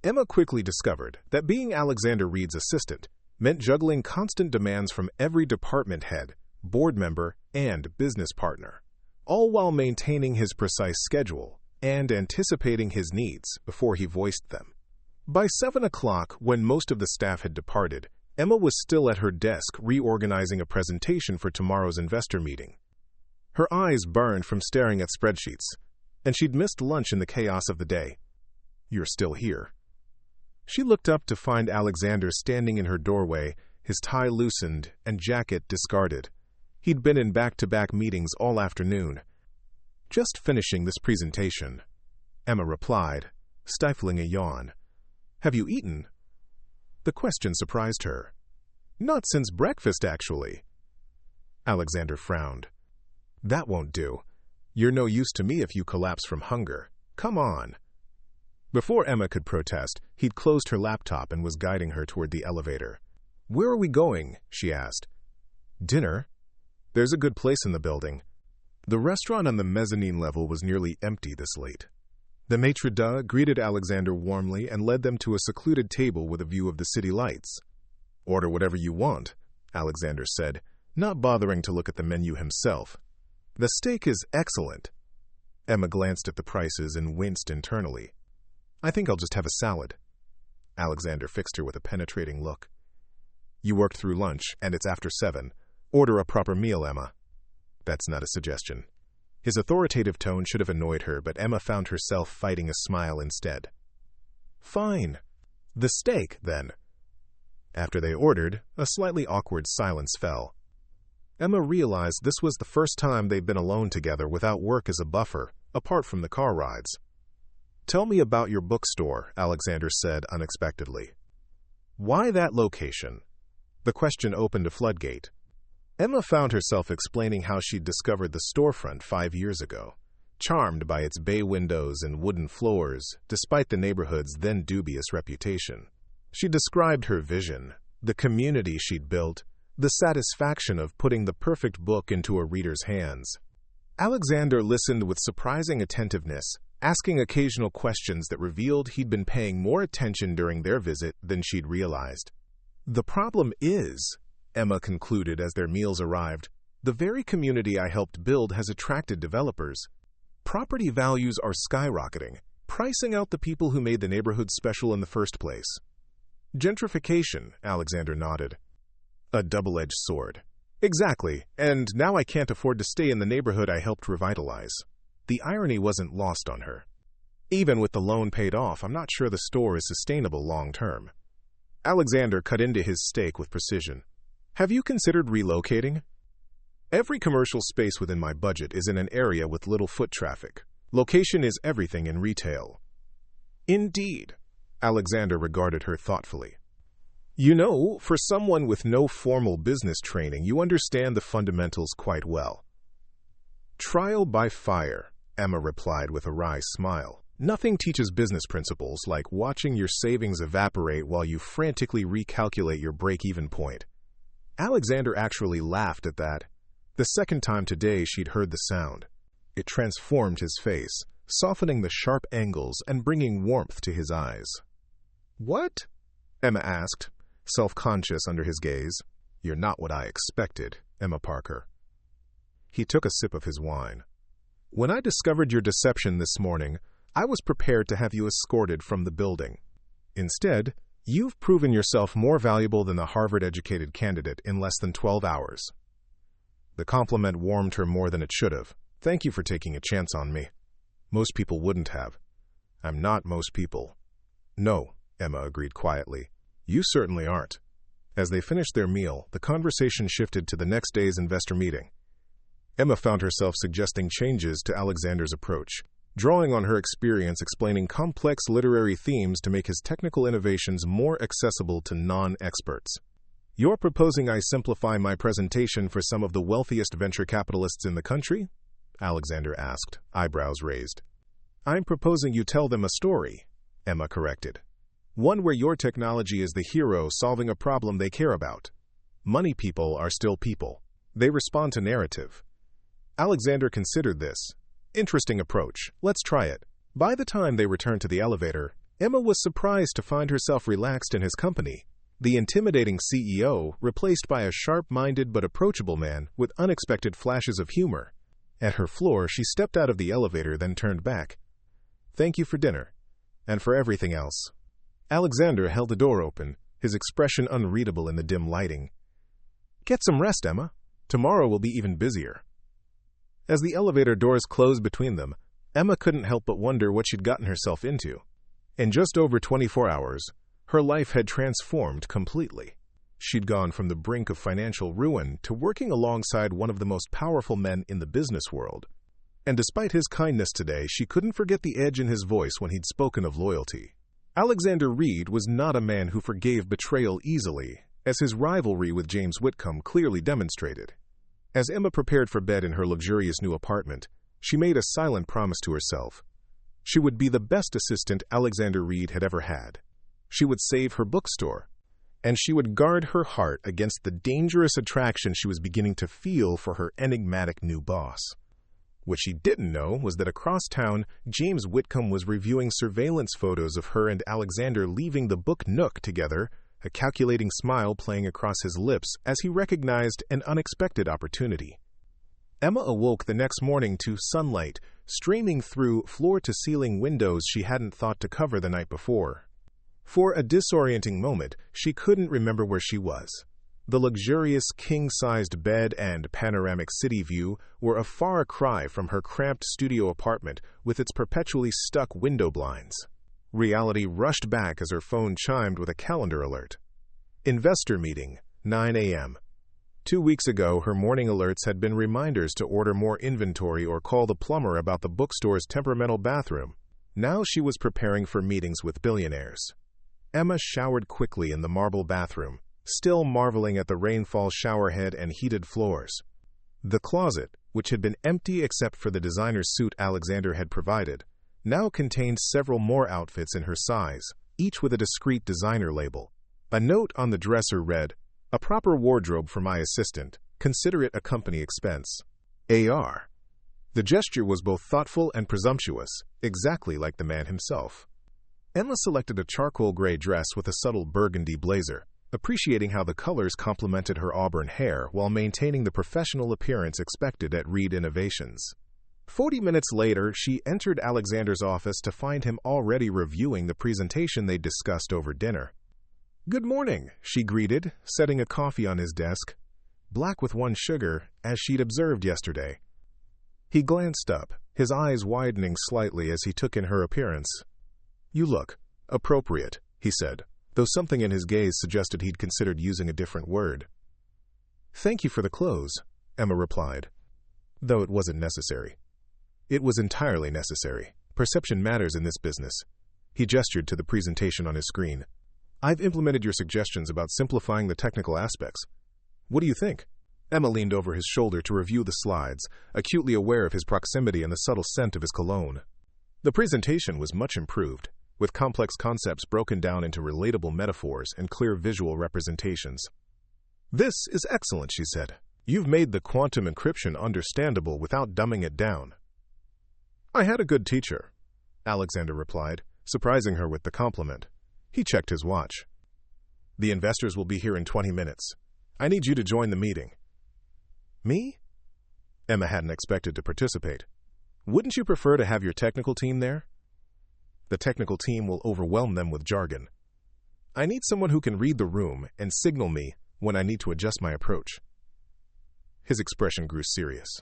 Emma quickly discovered that being Alexander Reed's assistant meant juggling constant demands from every department head, board member, and business partner, all while maintaining his precise schedule and anticipating his needs before he voiced them. By 7 o'clock, when most of the staff had departed, Emma was still at her desk reorganizing a presentation for tomorrow's investor meeting. Her eyes burned from staring at spreadsheets, and she'd missed lunch in the chaos of the day. "You're still here." She looked up to find Alexander standing in her doorway, his tie loosened and jacket discarded. He'd been in back-to-back meetings all afternoon. "Just finishing this presentation," Emma replied, stifling a yawn. "Have you eaten?" The question surprised her. "Not since breakfast, actually." Alexander frowned. "That won't do. You're no use to me if you collapse from hunger. Come on." Before Emma could protest, he'd closed her laptop and was guiding her toward the elevator. "Where are we going?" she asked. "Dinner. There's a good place in the building." The restaurant on the mezzanine level was nearly empty this late. The maitre d' greeted Alexander warmly and led them to a secluded table with a view of the city lights. "Order whatever you want," Alexander said, not bothering to look at the menu himself. "The steak is excellent." Emma glanced at the prices and winced internally. "I think I'll just have a salad." Alexander fixed her with a penetrating look. "You worked through lunch, and it's after 7. Order a proper meal, Emma." "That's not a suggestion." His authoritative tone should have annoyed her, but Emma found herself fighting a smile instead. "Fine. The steak, then." After they ordered, a slightly awkward silence fell. Emma realized this was the first time they'd been alone together without work as a buffer, apart from the car rides. "Tell me about your bookstore," Alexander said unexpectedly. "Why that location?" The question opened a floodgate. Emma found herself explaining how she'd discovered the storefront 5 years ago, charmed by its bay windows and wooden floors, despite the neighborhood's then dubious reputation. She described her vision, the community she'd built, the satisfaction of putting the perfect book into a reader's hands. Alexander listened with surprising attentiveness, asking occasional questions that revealed he'd been paying more attention during their visit than she'd realized. "The problem is," Emma concluded as their meals arrived, "the very community I helped build has attracted developers. Property values are skyrocketing, pricing out the people who made the neighborhood special in the first place." "Gentrification," Alexander nodded. "A double-edged sword." "Exactly, and now I can't afford to stay in the neighborhood I helped revitalize." The irony wasn't lost on her. "Even with the loan paid off, I'm not sure the store is sustainable long-term." Alexander cut into his steak with precision. "Have you considered relocating?" "Every commercial space within my budget is in an area with little foot traffic. Location is everything in retail." "Indeed." Alexander regarded her thoughtfully. "You know, for someone with no formal business training, you understand the fundamentals quite well." "Trial by fire," Emma replied with a wry smile. "Nothing teaches business principles like watching your savings evaporate while you frantically recalculate your break-even point." Alexander actually laughed at that. The second time today she'd heard the sound. It transformed his face, softening the sharp angles and bringing warmth to his eyes. "What?" Emma asked, self-conscious under his gaze. "You're not what I expected, Emma Parker." He took a sip of his wine. "When I discovered your deception this morning, I was prepared to have you escorted from the building. Instead, you've proven yourself more valuable than the Harvard-educated candidate in less than 12 hours." The compliment warmed her more than it should have. "Thank you for taking a chance on me. Most people wouldn't have." "I'm not most people." "No," Emma agreed quietly. "You certainly aren't." As they finished their meal, the conversation shifted to the next day's investor meeting. Emma found herself suggesting changes to Alexander's approach, drawing on her experience explaining complex literary themes to make his technical innovations more accessible to non-experts. "You're proposing I simplify my presentation for some of the wealthiest venture capitalists in the country?" Alexander asked, eyebrows raised. "I'm proposing you tell them a story," Emma corrected. "One where your technology is the hero solving a problem they care about. Money people are still people. They respond to narrative." Alexander considered this. Interesting approach. Let's try it. By the time they returned to the elevator, Emma was surprised to find herself relaxed in his company. The intimidating CEO replaced by a sharp-minded but approachable man with unexpected flashes of humor. At her floor, she stepped out of the elevator, then turned back. Thank you for dinner. And for everything else. Alexander held the door open, his expression unreadable in the dim lighting. Get some rest, Emma. Tomorrow will be even busier. As the elevator doors closed between them, Emma couldn't help but wonder what she'd gotten herself into. In just over 24 hours, her life had transformed completely. She'd gone from the brink of financial ruin to working alongside one of the most powerful men in the business world. And despite his kindness today, she couldn't forget the edge in his voice when he'd spoken of loyalty. Alexander Reed was not a man who forgave betrayal easily, as his rivalry with James Whitcomb clearly demonstrated. As Emma prepared for bed in her luxurious new apartment, she made a silent promise to herself. She would be the best assistant Alexander Reed had ever had. She would save her bookstore, and she would guard her heart against the dangerous attraction she was beginning to feel for her enigmatic new boss. What she didn't know was that across town, James Whitcomb was reviewing surveillance photos of her and Alexander leaving the book Nook together, a calculating smile playing across his lips as he recognized an unexpected opportunity. Emma awoke the next morning to sunlight streaming through floor-to-ceiling windows she hadn't thought to cover the night before. For a disorienting moment, she couldn't remember where she was. The luxurious king-sized bed and panoramic city view were a far cry from her cramped studio apartment with its perpetually stuck window blinds. Reality rushed back as her phone chimed with a calendar alert. Investor meeting, 9 a.m. 2 weeks ago, her morning alerts had been reminders to order more inventory or call the plumber about the bookstore's temperamental bathroom. Now she was preparing for meetings with billionaires. Emma showered quickly in the marble bathroom, still marveling at the rainfall showerhead and heated floors. The closet, which had been empty except for the designer suit Alexander had provided, now contained several more outfits in her size, each with a discreet designer label. A note on the dresser read, "A proper wardrobe for my assistant. Consider it a company expense. AR." The gesture was both thoughtful and presumptuous, exactly like the man himself. Emma selected a charcoal gray dress with a subtle burgundy blazer, appreciating how the colors complemented her auburn hair while maintaining the professional appearance expected at Reed Innovations. 40 minutes later, she entered Alexander's office to find him already reviewing the presentation they'd discussed over dinner. "Good morning," she greeted, setting a coffee on his desk, black with one sugar, as she'd observed yesterday. He glanced up, his eyes widening slightly as he took in her appearance. "You look appropriate," he said, though something in his gaze suggested he'd considered using a different word. "Thank you for the clothes," Emma replied, though it wasn't necessary. It was entirely necessary. Perception matters in this business. He gestured to the presentation on his screen. "I've implemented your suggestions about simplifying the technical aspects. What do you think?" Emma leaned over his shoulder to review the slides, acutely aware of his proximity and the subtle scent of his cologne. The presentation was much improved, with complex concepts broken down into relatable metaphors and clear visual representations. "This is excellent," she said. "You've made the quantum encryption understandable without dumbing it down." "I had a good teacher," Alexander replied, surprising her with the compliment. He checked his watch. "The investors will be here in 20 minutes. I need you to join the meeting." "Me?" Emma hadn't expected to participate. "Wouldn't you prefer to have your technical team there?" "The technical team will overwhelm them with jargon. I need someone who can read the room and signal me when I need to adjust my approach." His expression grew serious.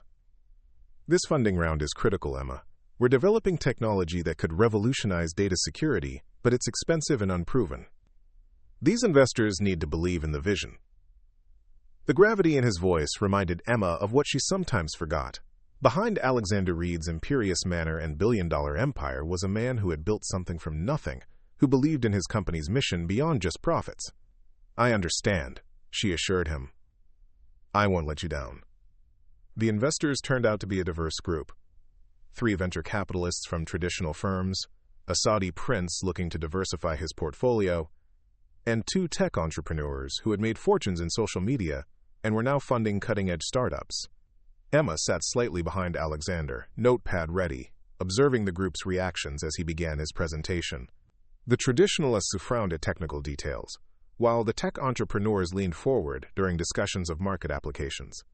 "This funding round is critical, Emma. We're developing technology that could revolutionize data security, but it's expensive and unproven. These investors need to believe in the vision." The gravity in his voice reminded Emma of what she sometimes forgot. Behind Alexander Reed's imperious manner and billion-dollar empire was a man who had built something from nothing, who believed in his company's mission beyond just profits. "I understand," she assured him. "I won't let you down." The investors turned out to be a diverse group. 3 venture capitalists from traditional firms, a Saudi prince looking to diversify his portfolio, and 2 tech entrepreneurs who had made fortunes in social media and were now funding cutting-edge startups. Emma sat slightly behind Alexander, notepad ready, observing the group's reactions as he began his presentation. The traditionalists frowned at technical details, while the tech entrepreneurs leaned forward during discussions of market applications.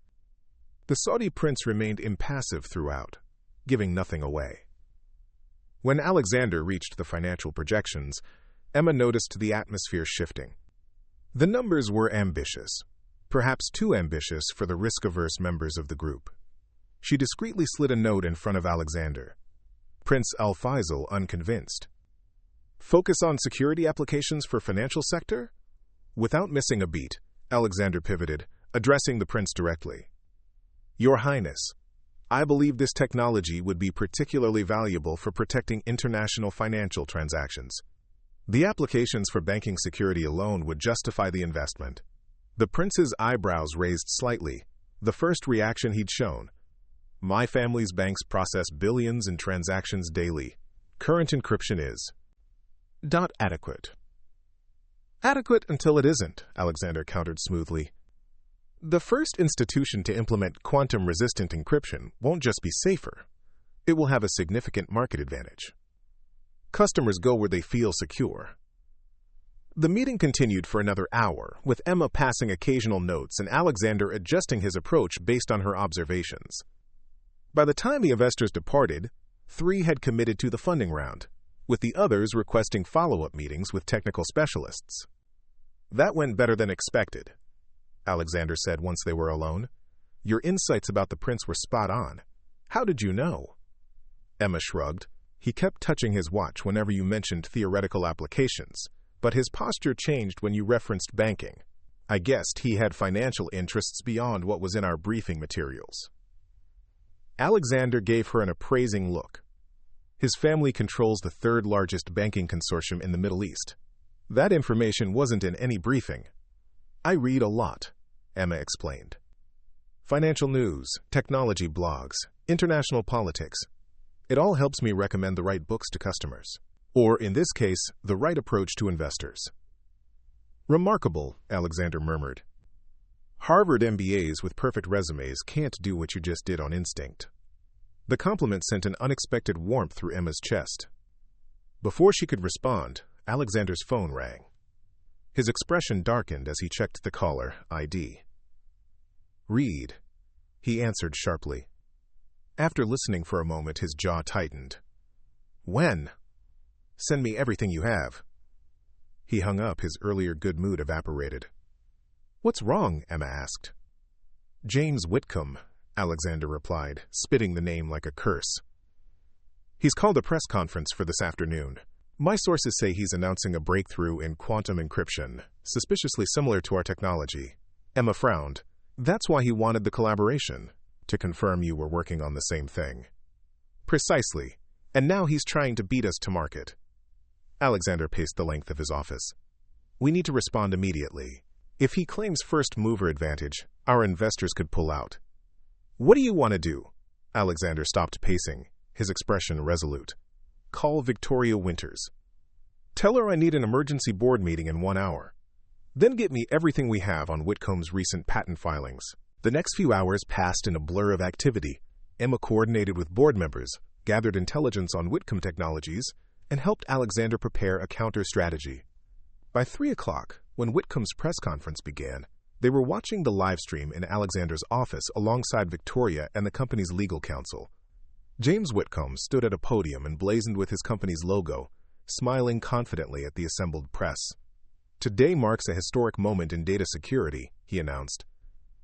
The Saudi prince remained impassive throughout, giving nothing away. When Alexander reached the financial projections, Emma noticed the atmosphere shifting. The numbers were ambitious, perhaps too ambitious for the risk-averse members of the group. She discreetly slid a note in front of Alexander. Prince Al-Faisal, unconvinced. Focus on security applications for financial sector? Without missing a beat, Alexander pivoted, addressing the prince directly. Your Highness, I believe this technology would be particularly valuable for protecting international financial transactions. The applications for banking security alone would justify the investment. The prince's eyebrows raised slightly, the first reaction he'd shown. My family's banks process billions in transactions daily. Current encryption is adequate. Adequate until it isn't, Alexander countered smoothly. The first institution to implement quantum-resistant encryption won't just be safer. It will have a significant market advantage. Customers go where they feel secure. The meeting continued for another hour, with Emma passing occasional notes and Alexander adjusting his approach based on her observations. By the time the investors departed, 3 had committed to the funding round, with the others requesting follow-up meetings with technical specialists. That went better than expected, Alexander said once they were alone. Your insights about the prince were spot on. How did you know? Emma shrugged. He kept touching his watch whenever you mentioned theoretical applications, but his posture changed when you referenced banking. I guessed he had financial interests beyond what was in our briefing materials. Alexander gave her an appraising look. His family controls the 3rd largest banking consortium in the Middle East. That information wasn't in any briefing. I read a lot, Emma explained. Financial news, technology blogs, international politics. It all helps me recommend the right books to customers. Or, in this case, the right approach to investors. Remarkable, Alexander murmured. Harvard MBAs with perfect resumes can't do what you just did on instinct. The compliment sent an unexpected warmth through Emma's chest. Before she could respond, Alexander's phone rang. His expression darkened as he checked the caller ID. Read, he answered sharply. After listening for a moment, his jaw tightened. When? Send me everything you have. He hung up, his earlier good mood evaporated. What's wrong? Emma asked. James Whitcomb, Alexander replied, spitting the name like a curse. He's called a press conference for this afternoon. My sources say he's announcing a breakthrough in quantum encryption, suspiciously similar to our technology. Emma frowned. That's why he wanted the collaboration, to confirm you were working on the same thing. Precisely. And now he's trying to beat us to market. Alexander paced the length of his office. We need to respond immediately. If he claims first mover advantage, our investors could pull out. What do you want to do? Alexander stopped pacing, his expression resolute. Call Victoria Winters. Tell her I need an emergency board meeting in 1 hour. Then get me everything we have on Whitcomb's recent patent filings. The next few hours passed in a blur of activity. Emma coordinated with board members, gathered intelligence on Whitcomb Technologies, and helped Alexander prepare a counter-strategy. By 3 o'clock, when Whitcomb's press conference began, they were watching the live stream in Alexander's office alongside Victoria and the company's legal counsel. James Whitcomb stood at a podium emblazoned with his company's logo, smiling confidently at the assembled press. Today marks a historic moment in data security, he announced.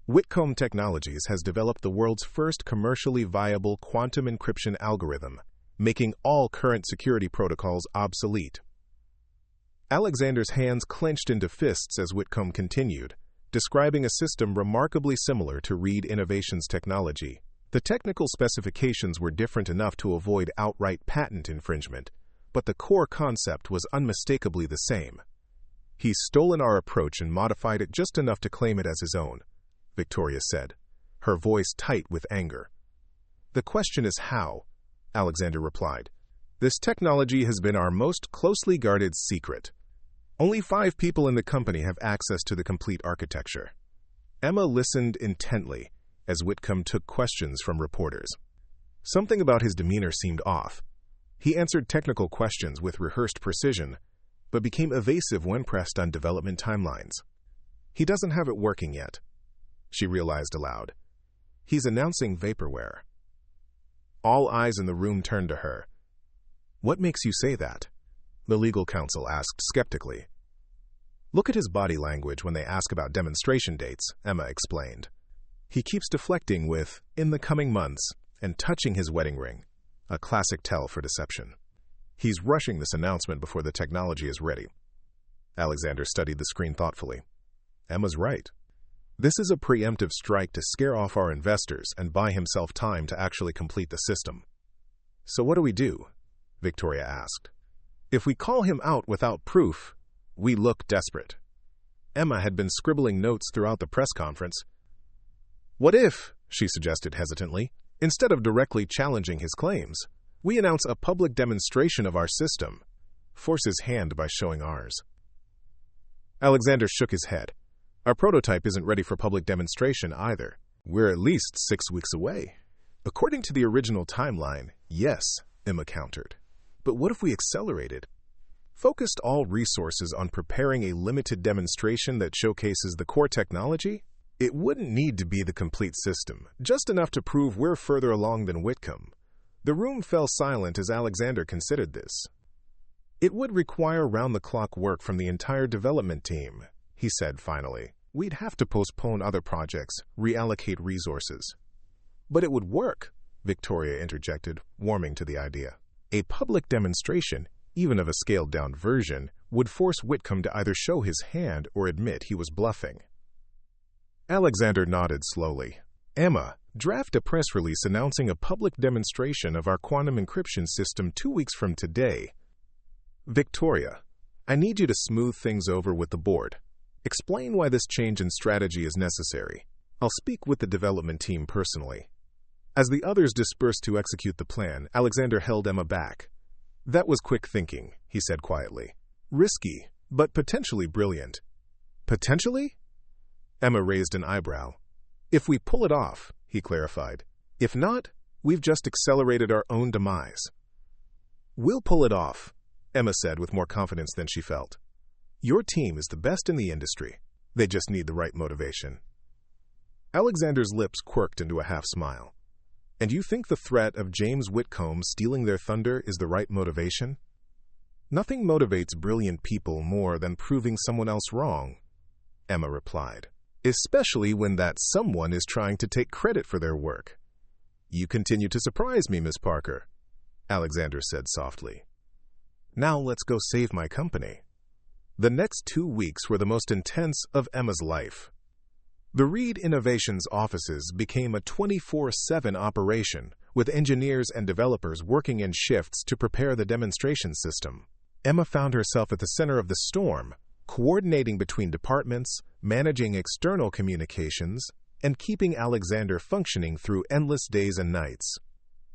Whitcomb Technologies has developed the world's first commercially viable quantum encryption algorithm, making all current security protocols obsolete. Alexander's hands clenched into fists as Whitcomb continued, describing a system remarkably similar to Reed Innovations' technology. The technical specifications were different enough to avoid outright patent infringement, but the core concept was unmistakably the same. He's stolen our approach and modified it just enough to claim it as his own, Victoria said, her voice tight with anger. The question is how, Alexander replied. This technology has been our most closely guarded secret. Only 5 people in the company have access to the complete architecture. Emma listened intently as Whitcomb took questions from reporters. Something about his demeanor seemed off. He answered technical questions with rehearsed precision, but became evasive when pressed on development timelines. He doesn't have it working yet, she realized aloud. He's announcing vaporware. All eyes in the room turned to her. What makes you say that? The legal counsel asked skeptically. Look at his body language when they ask about demonstration dates, Emma explained. He keeps deflecting with, in the coming months, and touching his wedding ring, a classic tell for deception. He's rushing this announcement before the technology is ready. Alexander studied the screen thoughtfully. Emma's right. This is a preemptive strike to scare off our investors and buy himself time to actually complete the system. So what do we do? Victoria asked. If we call him out without proof, we look desperate. Emma had been scribbling notes throughout the press conference. What if, she suggested hesitantly, instead of directly challenging his claims, we announce a public demonstration of our system? Force his hand by showing ours. Alexander shook his head. Our prototype isn't ready for public demonstration either. We're at least 6 weeks away. According to the original timeline, yes, Emma countered. But what if we accelerated? Focused all resources on preparing a limited demonstration that showcases the core technology? It wouldn't need to be the complete system, just enough to prove we're further along than Whitcomb. The room fell silent as Alexander considered this. It would require round-the-clock work from the entire development team, he said finally. We'd have to postpone other projects, reallocate resources. But it would work, Victoria interjected, warming to the idea. A public demonstration, even of a scaled-down version, would force Whitcomb to either show his hand or admit he was bluffing. Alexander nodded slowly. Emma, draft a press release announcing a public demonstration of our quantum encryption system 2 weeks from today. Victoria, I need you to smooth things over with the board. Explain why this change in strategy is necessary. I'll speak with the development team personally. As the others dispersed to execute the plan, Alexander held Emma back. That was quick thinking, he said quietly. Risky, but potentially brilliant. Potentially? Emma raised an eyebrow. If we pull it off, he clarified. If not, we've just accelerated our own demise. We'll pull it off, Emma said with more confidence than she felt. Your team is the best in the industry. They just need the right motivation. Alexander's lips quirked into a half-smile. And you think the threat of James Whitcomb stealing their thunder is the right motivation? Nothing motivates brilliant people more than proving someone else wrong, Emma replied. Especially when that someone is trying to take credit for their work. You continue to surprise me, Miss Parker, Alexander said softly. Now let's go save my company. The next 2 weeks were the most intense of Emma's life. The Reed Innovations offices became a 24/7 operation, with engineers and developers working in shifts to prepare the demonstration system. Emma found herself at the center of the storm, coordinating between departments, managing external communications, and keeping Alexander functioning through endless days and nights.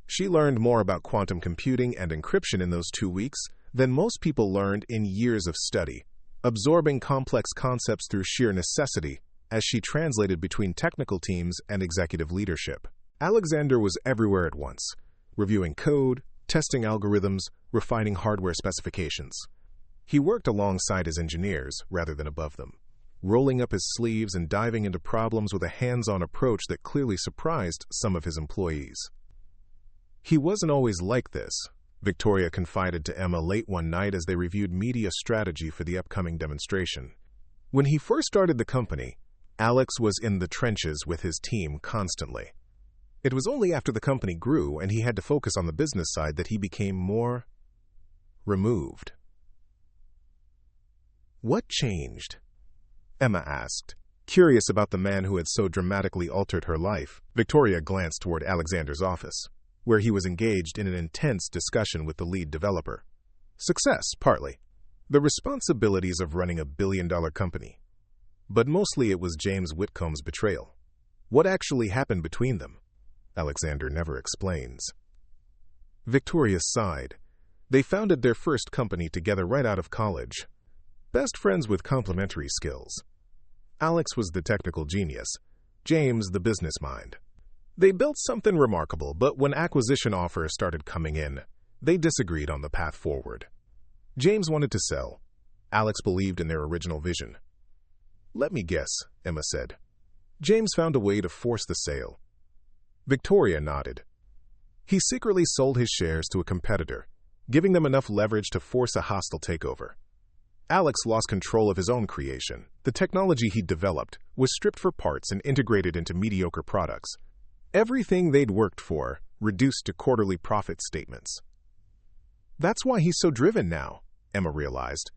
She learned more about quantum computing and encryption in those 2 weeks than most people learned in years of study, absorbing complex concepts through sheer necessity as she translated between technical teams and executive leadership. Alexander was everywhere at once, reviewing code, testing algorithms, refining hardware specifications. He worked alongside his engineers rather than above them, rolling up his sleeves and diving into problems with a hands-on approach that clearly surprised some of his employees. He wasn't always like this, Victoria confided to Emma late one night as they reviewed media strategy for the upcoming demonstration. When he first started the company, Alex was in the trenches with his team constantly. It was only after the company grew and he had to focus on the business side that he became more removed. What changed? Emma asked, curious about the man who had so dramatically altered her life. Victoria glanced toward Alexander's office, where he was engaged in an intense discussion with the lead developer. Success, partly. The responsibilities of running a billion-dollar company. But mostly it was James Whitcomb's betrayal. What actually happened between them? Alexander never explains. Victoria sighed. They founded their first company together right out of college. Best friends with complementary skills. Alex was the technical genius, James the business mind. They built something remarkable, but when acquisition offers started coming in, they disagreed on the path forward. James wanted to sell. Alex believed in their original vision. Let me guess, Emma said. James found a way to force the sale. Victoria nodded. He secretly sold his shares to a competitor, giving them enough leverage to force a hostile takeover. Alex lost control of his own creation. The technology he'd developed was stripped for parts and integrated into mediocre products. Everything they'd worked for reduced to quarterly profit statements. That's why he's so driven now, Emma realized.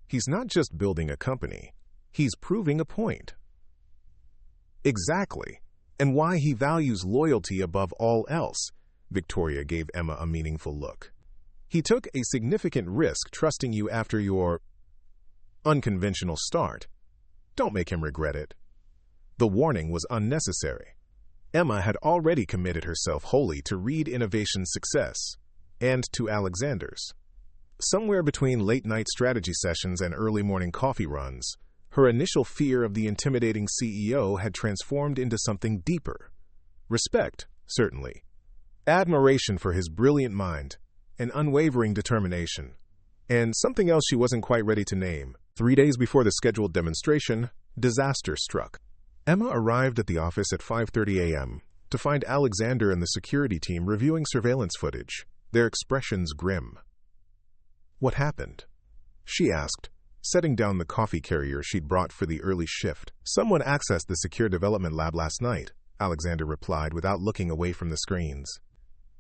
He's not just building a company, he's proving a point. Exactly, and why he values loyalty above all else. Victoria gave Emma a meaningful look. He took a significant risk trusting you after your unconventional start. Don't make him regret it. The warning was unnecessary. Emma had already committed herself wholly to Reed Innovation's success, and to Alexander's. Somewhere between late-night strategy sessions and early morning coffee runs, her initial fear of the intimidating CEO had transformed into something deeper. Respect, certainly. Admiration for his brilliant mind, an unwavering determination, and something else she wasn't quite ready to name. 3 days before the scheduled demonstration, disaster struck. Emma arrived at the office at 5:30 a.m. to find Alexander and the security team reviewing surveillance footage, their expressions grim. "What happened?" she asked, setting down the coffee carrier she'd brought for the early shift. "Someone accessed the secure development lab last night," Alexander replied without looking away from the screens.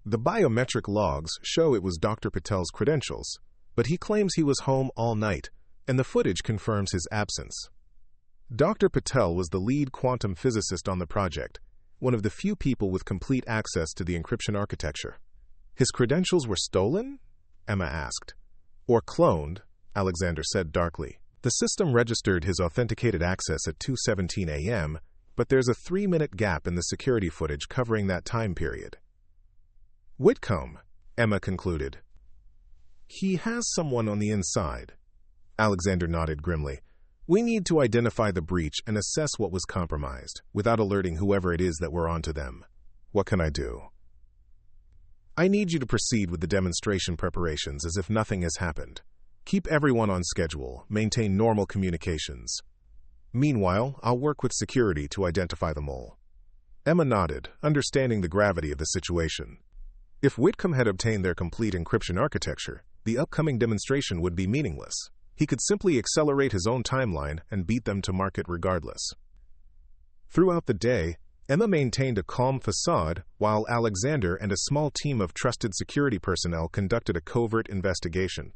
"The biometric logs show it was Dr. Patel's credentials, but he claims he was home all night, and the footage confirms his absence." Dr. Patel was the lead quantum physicist on the project, one of the few people with complete access to the encryption architecture. "His credentials were stolen?" Emma asked. "Or cloned," Alexander said darkly. "The system registered his authenticated access at 2:17 a.m., but there's a 3-minute gap in the security footage covering that time period." "Whitcomb," Emma concluded. "He has someone on the inside." Alexander nodded grimly. "We need to identify the breach and assess what was compromised, without alerting whoever it is that we're onto them. What can I do?" "I need you to proceed with the demonstration preparations as if nothing has happened. Keep everyone on schedule, maintain normal communications. Meanwhile, I'll work with security to identify the mole." Emma nodded, understanding the gravity of the situation. If Whitcomb had obtained their complete encryption architecture, the upcoming demonstration would be meaningless. He could simply accelerate his own timeline and beat them to market regardless. Throughout the day, Emma maintained a calm facade while Alexander and a small team of trusted security personnel conducted a covert investigation.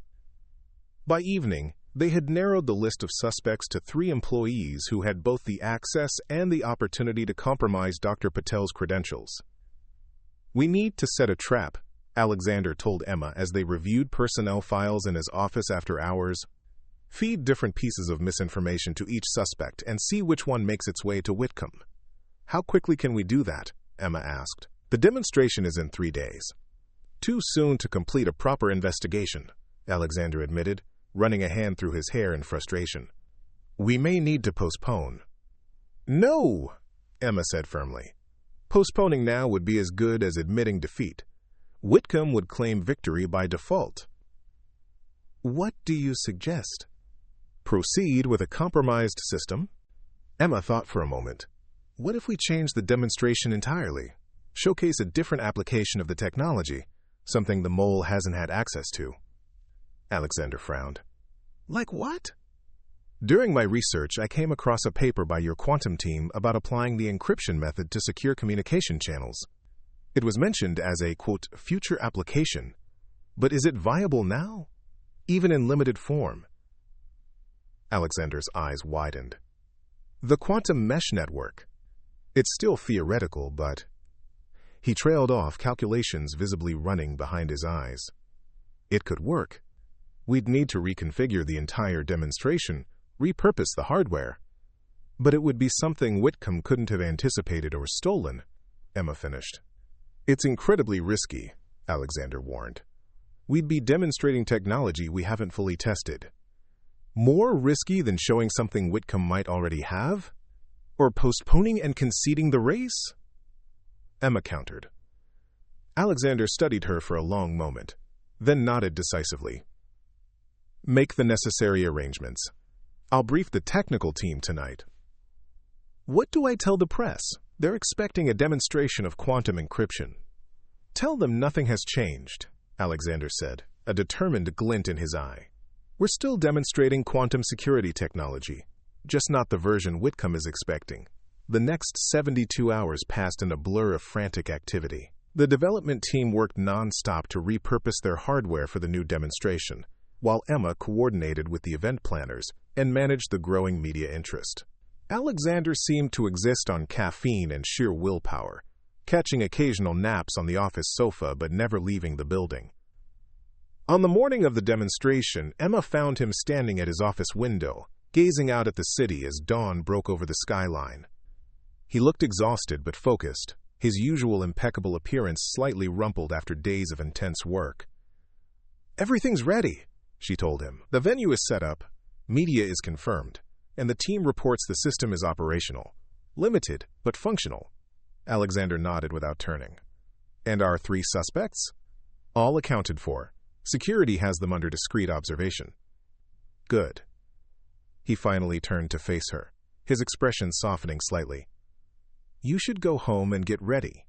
By evening, they had narrowed the list of suspects to 3 employees who had both the access and the opportunity to compromise Dr. Patel's credentials. "We need to set a trap," Alexander told Emma as they reviewed personnel files in his office after hours. "Feed different pieces of misinformation to each suspect and see which one makes its way to Whitcomb." "How quickly can we do that?" Emma asked. "The demonstration is in 3 days." "Too soon to complete a proper investigation," Alexander admitted, running a hand through his hair in frustration. "We may need to postpone." "No," Emma said firmly. "Postponing now would be as good as admitting defeat. Whitcomb would claim victory by default." "What do you suggest?" "Proceed with a compromised system." Emma thought for a moment. What if we change the demonstration entirely? Showcase a different application of the technology, something the mole hasn't had access to. Alexander frowned. "Like what?" "During my research, I came across a paper by your quantum team about applying the encryption method to secure communication channels. It was mentioned as a, quote, future application. But is it viable now? Even in limited form?" Alexander's eyes widened. "The quantum mesh network. It's still theoretical, but..." He trailed off, calculations visibly running behind his eyes. "It could work. We'd need to reconfigure the entire demonstration, repurpose the hardware. But it would be something Whitcomb couldn't have anticipated or stolen," Emma finished. "It's incredibly risky," Alexander warned. "We'd be demonstrating technology we haven't fully tested." "More risky than showing something Whitcomb might already have? Or postponing and conceding the race?" Emma countered. Alexander studied her for a long moment, then nodded decisively. "Make the necessary arrangements. I'll brief the technical team tonight." "What do I tell the press? They're expecting a demonstration of quantum encryption." "Tell them nothing has changed," Alexander said, a determined glint in his eye. "We're still demonstrating quantum security technology, just not the version Whitcomb is expecting." The next 72 hours passed in a blur of frantic activity. The development team worked non-stop to repurpose their hardware for the new demonstration, while Emma coordinated with the event planners and managed the growing media interest. Alexander seemed to exist on caffeine and sheer willpower, catching occasional naps on the office sofa but never leaving the building. On the morning of the demonstration, Emma found him standing at his office window, gazing out at the city as dawn broke over the skyline. He looked exhausted but focused, his usual impeccable appearance slightly rumpled after days of intense work. "Everything's ready," she told him. "The venue is set up, media is confirmed, and the team reports the system is operational. Limited, but functional." Alexander nodded without turning. "And our 3 suspects?" "All accounted for. Security has them under discreet observation." "Good." He finally turned to face her, his expression softening slightly. "You should go home and get ready.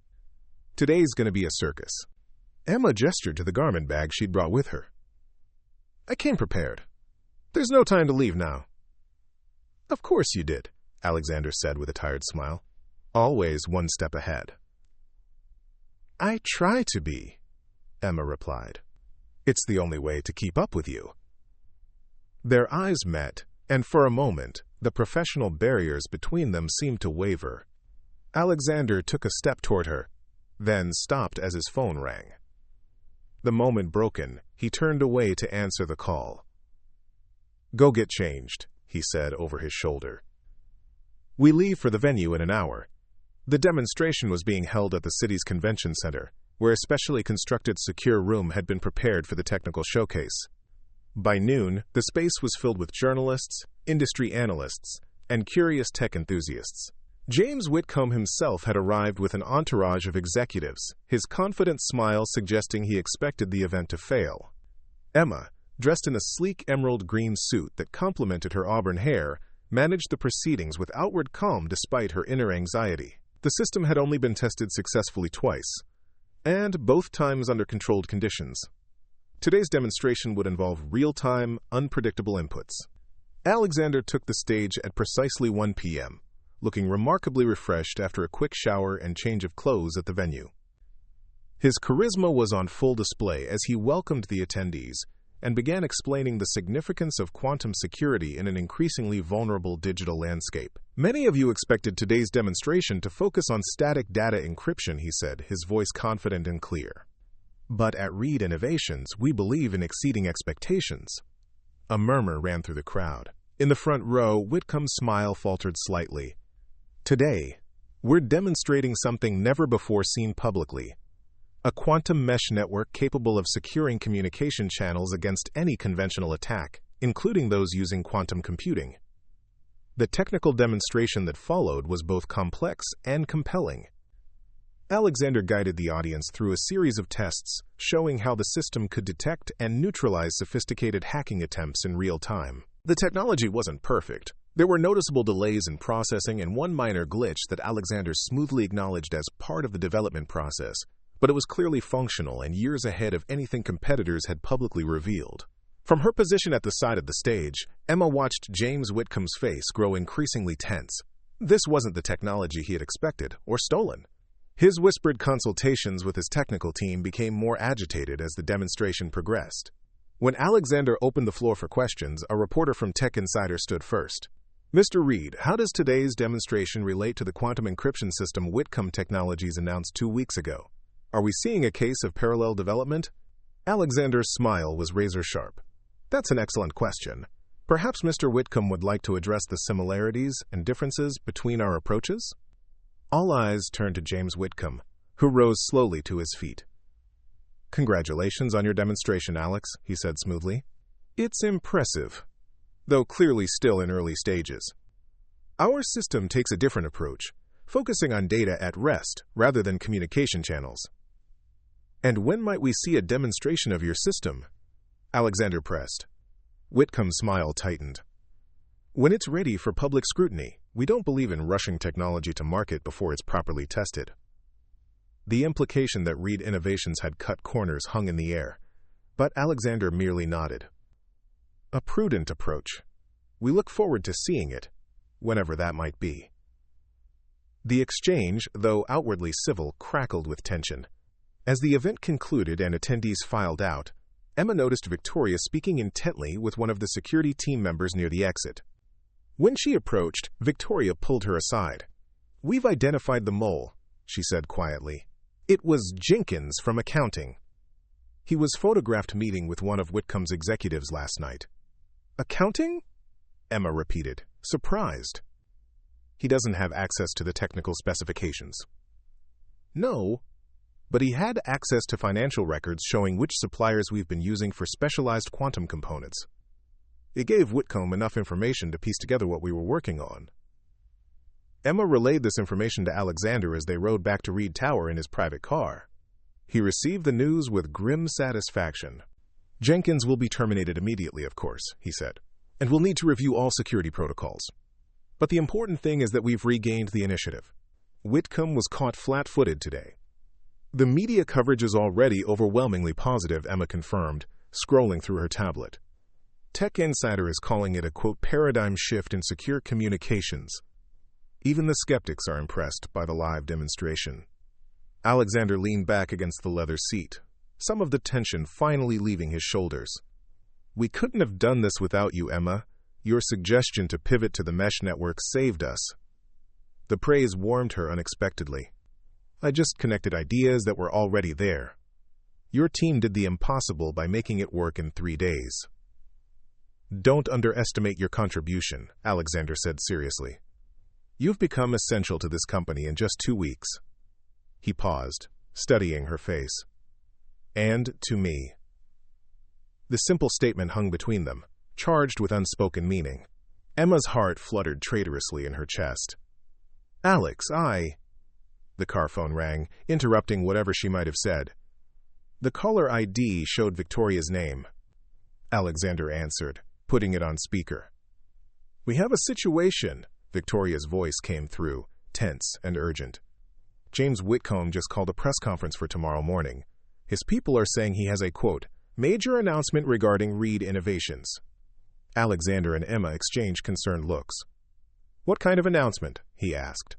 Today's going to be a circus." Emma gestured to the garment bag she'd brought with her. "I came prepared. There's no time to leave now." "Of course you did," Alexander said with a tired smile. "Always one step ahead." "I try to be," Emma replied. "It's the only way to keep up with you." Their eyes met, and for a moment, the professional barriers between them seemed to waver. Alexander took a step toward her, then stopped as his phone rang. The moment broken, he turned away to answer the call. "Go get changed," he said over his shoulder. "We leave for the venue in an hour." The demonstration was being held at the city's convention center, where a specially constructed secure room had been prepared for the technical showcase. By noon, the space was filled with journalists, industry analysts, and curious tech enthusiasts. James Whitcomb himself had arrived with an entourage of executives, his confident smile suggesting he expected the event to fail. Emma, dressed in a sleek emerald green suit that complemented her auburn hair, managed the proceedings with outward calm despite her inner anxiety. The system had only been tested successfully twice, and both times under controlled conditions. Today's demonstration would involve real-time, unpredictable inputs. Alexander took the stage at precisely 1 p.m., looking remarkably refreshed after a quick shower and change of clothes at the venue. His charisma was on full display as he welcomed the attendees and began explaining the significance of quantum security in an increasingly vulnerable digital landscape. "Many of you expected today's demonstration to focus on static data encryption," he said, his voice confident and clear. "But at Reed Innovations, we believe in exceeding expectations." A murmur ran through the crowd. In the front row, Whitcomb's smile faltered slightly. "Today, we're demonstrating something never before seen publicly. A quantum mesh network capable of securing communication channels against any conventional attack, including those using quantum computing." The technical demonstration that followed was both complex and compelling. Alexander guided the audience through a series of tests showing how the system could detect and neutralize sophisticated hacking attempts in real time. The technology wasn't perfect. There were noticeable delays in processing and one minor glitch that Alexander smoothly acknowledged as part of the development process, but it was clearly functional and years ahead of anything competitors had publicly revealed. From her position at the side of the stage, Emma watched James Whitcomb's face grow increasingly tense. This wasn't the technology he had expected or stolen. His whispered consultations with his technical team became more agitated as the demonstration progressed. When Alexander opened the floor for questions, a reporter from Tech Insider stood first. "Mr. Reed, how does today's demonstration relate to the quantum encryption system Whitcomb Technologies announced 2 weeks ago? Are we seeing a case of parallel development?" Alexander's smile was razor-sharp. "That's an excellent question. Perhaps Mr. Whitcomb would like to address the similarities and differences between our approaches?" All eyes turned to James Whitcomb, who rose slowly to his feet. "Congratulations on your demonstration, Alex," he said smoothly. "It's impressive, though clearly still in early stages. Our system takes a different approach, focusing on data at rest rather than communication channels." "And when might we see a demonstration of your system?" Alexander pressed. Whitcomb's smile tightened. "When it's ready for public scrutiny, we don't believe in rushing technology to market before it's properly tested." The implication that Reed Innovations had cut corners hung in the air, but Alexander merely nodded. A prudent approach. We look forward to seeing it, whenever that might be. The exchange, though outwardly civil, crackled with tension. As the event concluded and attendees filed out, Emma noticed Victoria speaking intently with one of the security team members near the exit. When she approached, Victoria pulled her aside. "We've identified the mole," she said quietly. "It was Jenkins from accounting. He was photographed meeting with one of Whitcomb's executives last night." "Accounting?" Emma repeated, surprised. "He doesn't have access to the technical specifications." "No, but he had access to financial records showing which suppliers we've been using for specialized quantum components. It gave Whitcomb enough information to piece together what we were working on." Emma relayed this information to Alexander as they rode back to Reed Tower in his private car. He received the news with grim satisfaction. "Jenkins will be terminated immediately, of course," he said, "and we'll need to review all security protocols. But the important thing is that we've regained the initiative. Whitcomb was caught flat-footed today." "The media coverage is already overwhelmingly positive," Emma confirmed, scrolling through her tablet. "Tech Insider is calling it a, quote, paradigm shift in secure communications. Even the skeptics are impressed by the live demonstration." Alexander leaned back against the leather seat, some of the tension finally leaving his shoulders. "We couldn't have done this without you, Emma. Your suggestion to pivot to the mesh network saved us." The praise warmed her unexpectedly. "I just connected ideas that were already there. Your team did the impossible by making it work in 3 days." "Don't underestimate your contribution," Alexander said seriously. "You've become essential to this company in just 2 weeks." He paused, studying her face. "And to me." The simple statement hung between them, charged with unspoken meaning. Emma's heart fluttered traitorously in her chest. "Alex, The car phone rang, interrupting whatever she might have said. The caller ID showed Victoria's name. Alexander answered, putting it on speaker. "We have a situation," Victoria's voice came through, tense and urgent. "James Whitcomb just called a press conference for tomorrow morning. His people are saying he has a, quote, major announcement regarding Reed Innovations." Alexander and Emma exchanged concerned looks. "What kind of announcement?" he asked.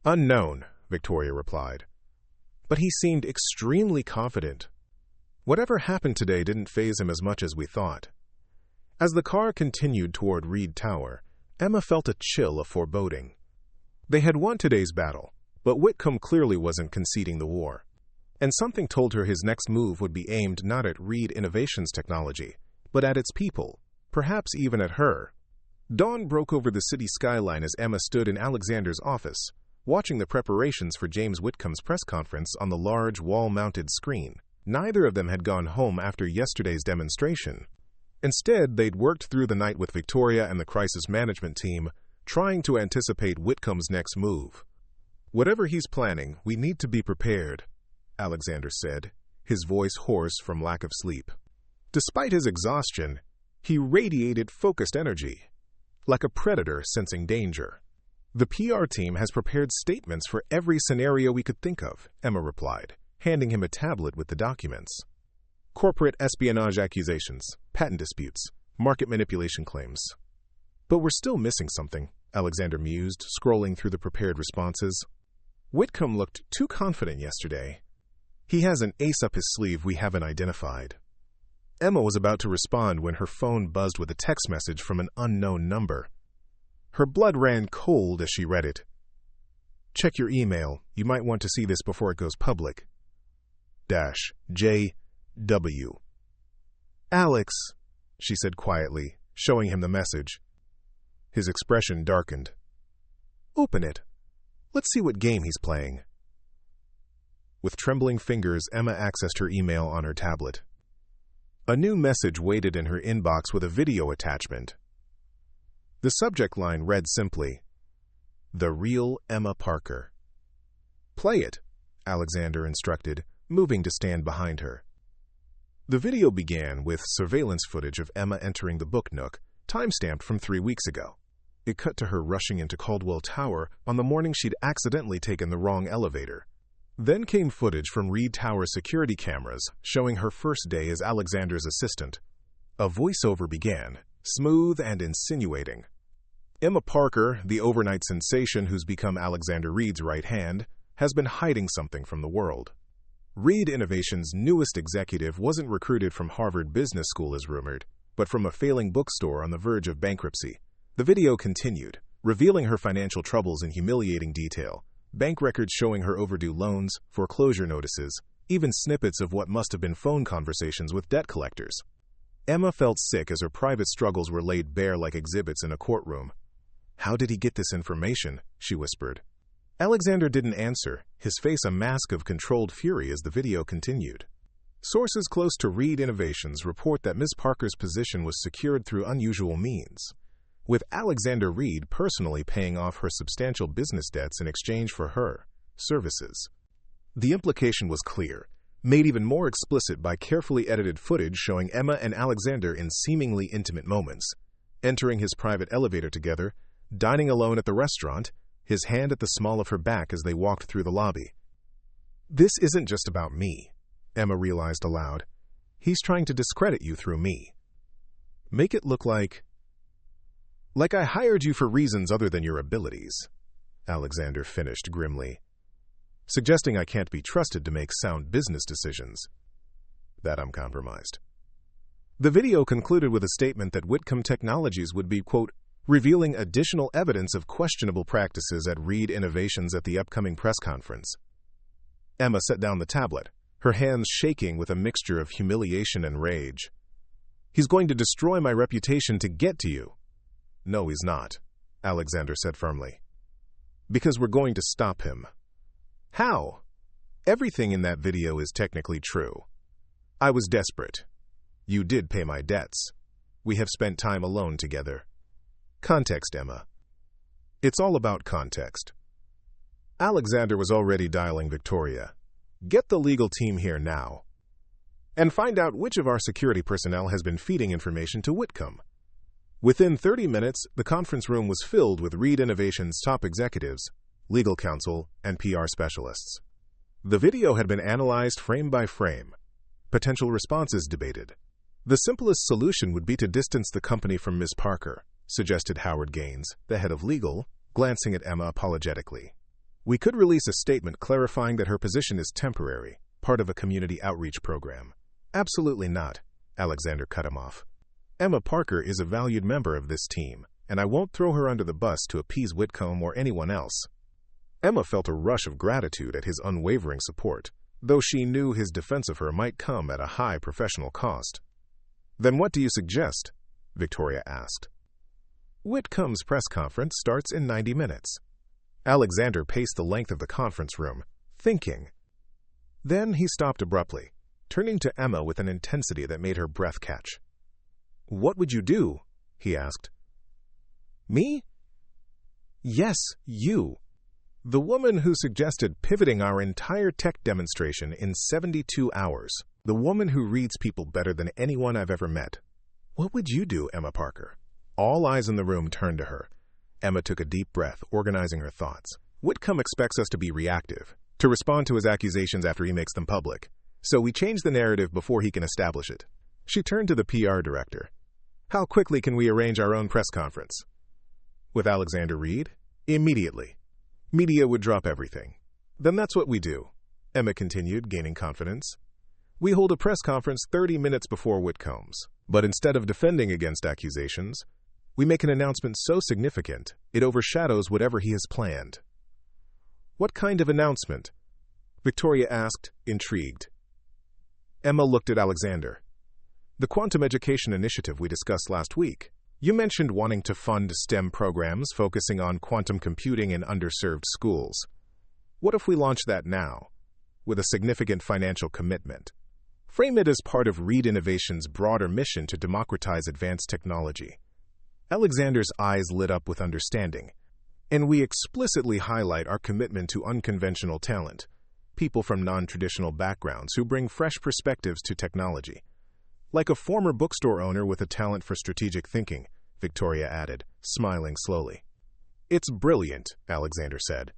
"Unknown," Victoria replied. But he seemed extremely confident. Whatever happened today didn't faze him as much as we thought. As the car continued toward Reed Tower, Emma felt a chill of foreboding. They had won today's battle, but Whitcomb clearly wasn't conceding the war. And something told her his next move would be aimed not at Reed Innovations technology, but at its people, perhaps even at her. Dawn broke over the city skyline as Emma stood in Alexander's office, watching the preparations for James Whitcomb's press conference on the large wall-mounted screen. Neither of them had gone home after yesterday's demonstration. Instead, they'd worked through the night with Victoria and the crisis management team, trying to anticipate Whitcomb's next move. "Whatever he's planning, we need to be prepared," Alexander said, his voice hoarse from lack of sleep. Despite his exhaustion, he radiated focused energy, like a predator sensing danger. "The PR team has prepared statements for every scenario we could think of," Emma replied, handing him a tablet with the documents. "Corporate espionage accusations, patent disputes, market manipulation claims." "But we're still missing something," Alexander mused, scrolling through the prepared responses. "Whitcomb looked too confident yesterday. He has an ace up his sleeve we haven't identified." Emma was about to respond when her phone buzzed with a text message from an unknown number. Her blood ran cold as she read it. "Check your email. You might want to see this before it goes public. -J-W. "Alex," she said quietly, showing him the message. His expression darkened. "Open it. Let's see what game he's playing." With trembling fingers, Emma accessed her email on her tablet. A new message waited in her inbox with a video attachment. The subject line read simply, "The real Emma Parker." "Play it," Alexander instructed, moving to stand behind her. The video began with surveillance footage of Emma entering the book Nook, time-stamped from 3 weeks ago. It cut to her rushing into Caldwell Tower on the morning she'd accidentally taken the wrong elevator. Then came footage from Reed Tower security cameras showing her first day as Alexander's assistant. A voiceover began, smooth and insinuating. Emma Parker, the overnight sensation who's become Alexander Reed's right hand, has been hiding something from the world. Reed Innovation's newest executive wasn't recruited from Harvard Business School as rumored, but from a failing bookstore on the verge of bankruptcy. The video continued, revealing her financial troubles in humiliating detail, bank records showing her overdue loans, foreclosure notices, even snippets of what must have been phone conversations with debt collectors. Emma felt sick as her private struggles were laid bare like exhibits in a courtroom. "How did he get this information?" she whispered. Alexander didn't answer, his face a mask of controlled fury as the video continued. Sources close to Reed Innovations report that Ms. Parker's position was secured through unusual means, with Alexander Reed personally paying off her substantial business debts in exchange for her services. The implication was clear, made even more explicit by carefully edited footage showing Emma and Alexander in seemingly intimate moments, entering his private elevator together, dining alone at the restaurant, his hand at the small of her back as they walked through the lobby. "This isn't just about me," Emma realized aloud. "He's trying to discredit you through me. Make it look like I hired you for reasons other than your abilities," Alexander finished grimly, "suggesting I can't be trusted to make sound business decisions. That I'm compromised." The video concluded with a statement that Whitcomb Technologies would be, quote, revealing additional evidence of questionable practices at Reed Innovations at the upcoming press conference. Emma set down the tablet, her hands shaking with a mixture of humiliation and rage. "He's going to destroy my reputation to get to you." "No, he's not," Alexander said firmly. "Because we're going to stop him." "How?" "Everything in that video is technically true. I was desperate. You did pay my debts. We have spent time alone together." Context, Emma. It's all about context. Alexander was already dialing Victoria. "Get the legal team here now. And find out which of our security personnel has been feeding information to Whitcomb." Within 30 minutes, the conference room was filled with Reed Innovation's top executives, legal counsel, and PR specialists. The video had been analyzed frame by frame. Potential responses debated. The simplest solution would be to distance the company from Ms. Parker, suggested Howard Gaines, the head of legal, glancing at Emma apologetically. "We could release a statement clarifying that her position is temporary, part of a community outreach program." "Absolutely not," Alexander cut him off. "Emma Parker is a valued member of this team, and I won't throw her under the bus to appease Whitcomb or anyone else." Emma felt a rush of gratitude at his unwavering support, though she knew his defense of her might come at a high professional cost. "Then what do you suggest?" Victoria asked. "Whitcomb's press conference starts in 90 minutes. Alexander paced the length of the conference room, thinking. Then he stopped abruptly, turning to Emma with an intensity that made her breath catch. "What would you do?" he asked. "Me?" "Yes, you. The woman who suggested pivoting our entire tech demonstration in 72 hours. The woman who reads people better than anyone I've ever met. What would you do, Emma Parker?" All eyes in the room turned to her. Emma took a deep breath, organizing her thoughts. "Whitcomb expects us to be reactive, to respond to his accusations after he makes them public. So we change the narrative before he can establish it." She turned to the PR director. "How quickly can we arrange our own press conference?" "With Alexander Reed?" "Immediately. Media would drop everything." "Then that's what we do," Emma continued, gaining confidence. "We hold a press conference 30 minutes before Whitcomb's. But instead of defending against accusations, we make an announcement so significant it overshadows whatever he has planned." "What kind of announcement?" Victoria asked, intrigued. Emma looked at Alexander. "The quantum education initiative we discussed last week. You mentioned wanting to fund STEM programs focusing on quantum computing in underserved schools. What if we launch that now, with a significant financial commitment? Frame it as part of Reed Innovation's broader mission to democratize advanced technology." Alexander's eyes lit up with understanding. "And we explicitly highlight our commitment to unconventional talent, people from non-traditional backgrounds who bring fresh perspectives to technology. Like a former bookstore owner with a talent for strategic thinking," Victoria added, smiling slowly. "It's brilliant," Alexander said.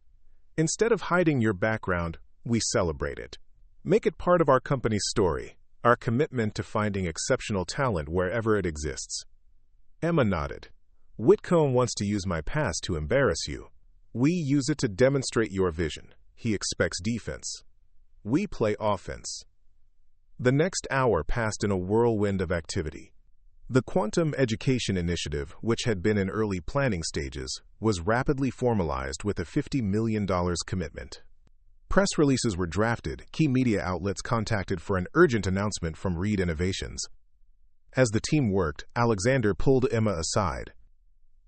"Instead of hiding your background, We celebrate it. Make it part of our company's story, our commitment to finding exceptional talent wherever it exists. Emma nodded. Whitcomb wants to use my past to embarrass you. We use it to demonstrate your vision. He expects defense. We play offense. The next hour passed in a whirlwind of activity. The Quantum Education Initiative, which had been in early planning stages, was rapidly formalized with a $50 million commitment. Press releases were drafted, key media outlets contacted for an urgent announcement from Reed Innovations. As the team worked, Alexander pulled Emma aside.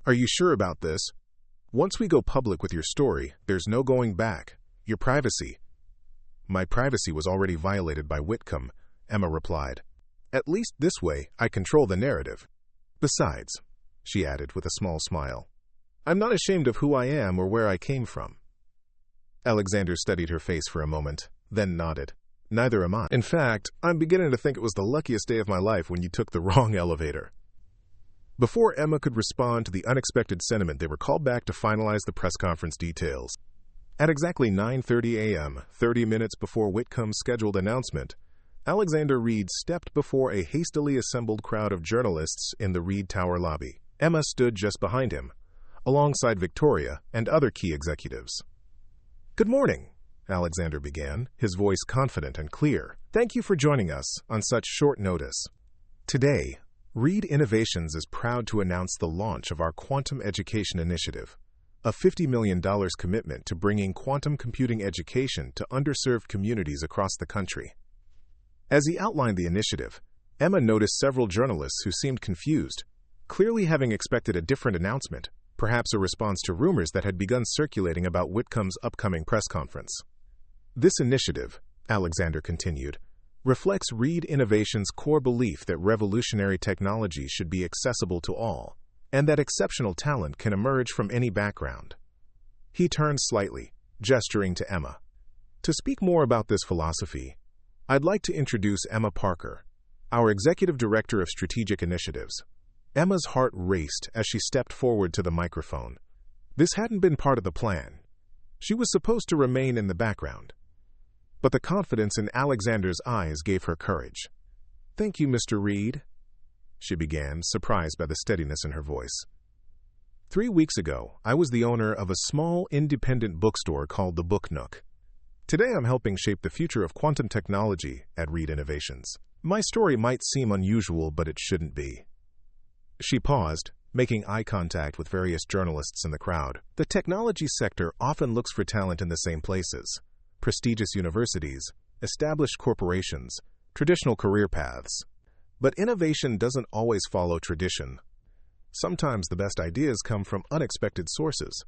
Are you sure about this? Once we go public with your story, there's no going back. Your privacy. My privacy was already violated by Whitcomb, Emma replied. At least this way, I control the narrative. Besides, she added with a small smile, I'm not ashamed of who I am or where I came from. Alexander studied her face for a moment, then nodded. Neither am I. In fact, I'm beginning to think it was the luckiest day of my life when you took the wrong elevator. Before Emma could respond to the unexpected sentiment, they were called back to finalize the press conference details. At exactly 9:30 a.m., 30 minutes before Whitcomb's scheduled announcement, Alexander Reed stepped before a hastily assembled crowd of journalists in the Reed Tower lobby. Emma stood just behind him, alongside Victoria and other key executives. Good morning, Alexander began, his voice confident and clear. Thank you for joining us on such short notice. Today, Reed Innovations is proud to announce the launch of our Quantum Education Initiative, a $50 million commitment to bringing quantum computing education to underserved communities across the country. As he outlined the initiative, Emma noticed several journalists who seemed confused, clearly having expected a different announcement, perhaps a response to rumors that had begun circulating about Whitcomb's upcoming press conference. This initiative, Alexander continued, reflects Reed Innovations' core belief that revolutionary technology should be accessible to all, and that exceptional talent can emerge from any background. He turned slightly, gesturing to Emma. To speak more about this philosophy, I'd like to introduce Emma Parker, our Executive Director of Strategic Initiatives. Emma's heart raced as she stepped forward to the microphone. This hadn't been part of the plan. She was supposed to remain in the background. But the confidence in Alexander's eyes gave her courage. Thank you, Mr. Reed, she began, surprised by the steadiness in her voice. 3 weeks ago, I was the owner of a small, independent bookstore called the Nook. Today I'm helping shape the future of quantum technology at Reed Innovations. My story might seem unusual, but it shouldn't be. She paused, making eye contact with various journalists in the crowd. The technology sector often looks for talent in the same places: prestigious universities, established corporations, traditional career paths. But innovation doesn't always follow tradition. Sometimes the best ideas come from unexpected sources.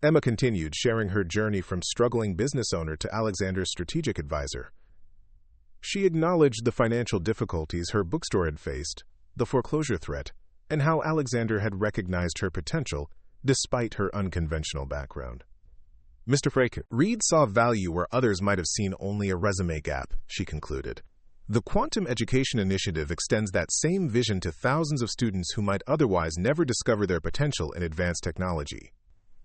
Emma continued, sharing her journey from struggling business owner to Alexander's strategic advisor. She acknowledged the financial difficulties her bookstore had faced, the foreclosure threat, and how Alexander had recognized her potential despite her unconventional background. Mr. Frake, Reed saw value where others might have seen only a resume gap, she concluded. The Quantum Education Initiative extends that same vision to thousands of students who might otherwise never discover their potential in advanced technology.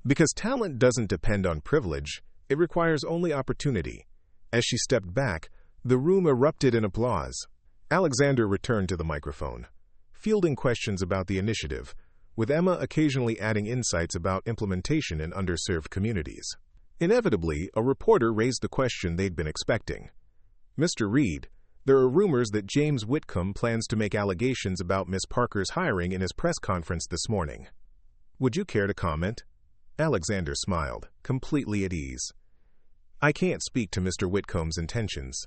Because talent doesn't depend on privilege, it requires only opportunity. As she stepped back, the room erupted in applause. Alexander returned to the microphone, fielding questions about the initiative, with Emma occasionally adding insights about implementation in underserved communities. Inevitably, a reporter raised the question they'd been expecting. Mr. Reed, there are rumors that James Whitcomb plans to make allegations about Miss Parker's hiring in his press conference this morning. Would you care to comment? Alexander smiled, completely at ease. I can't speak to Mr. Whitcomb's intentions.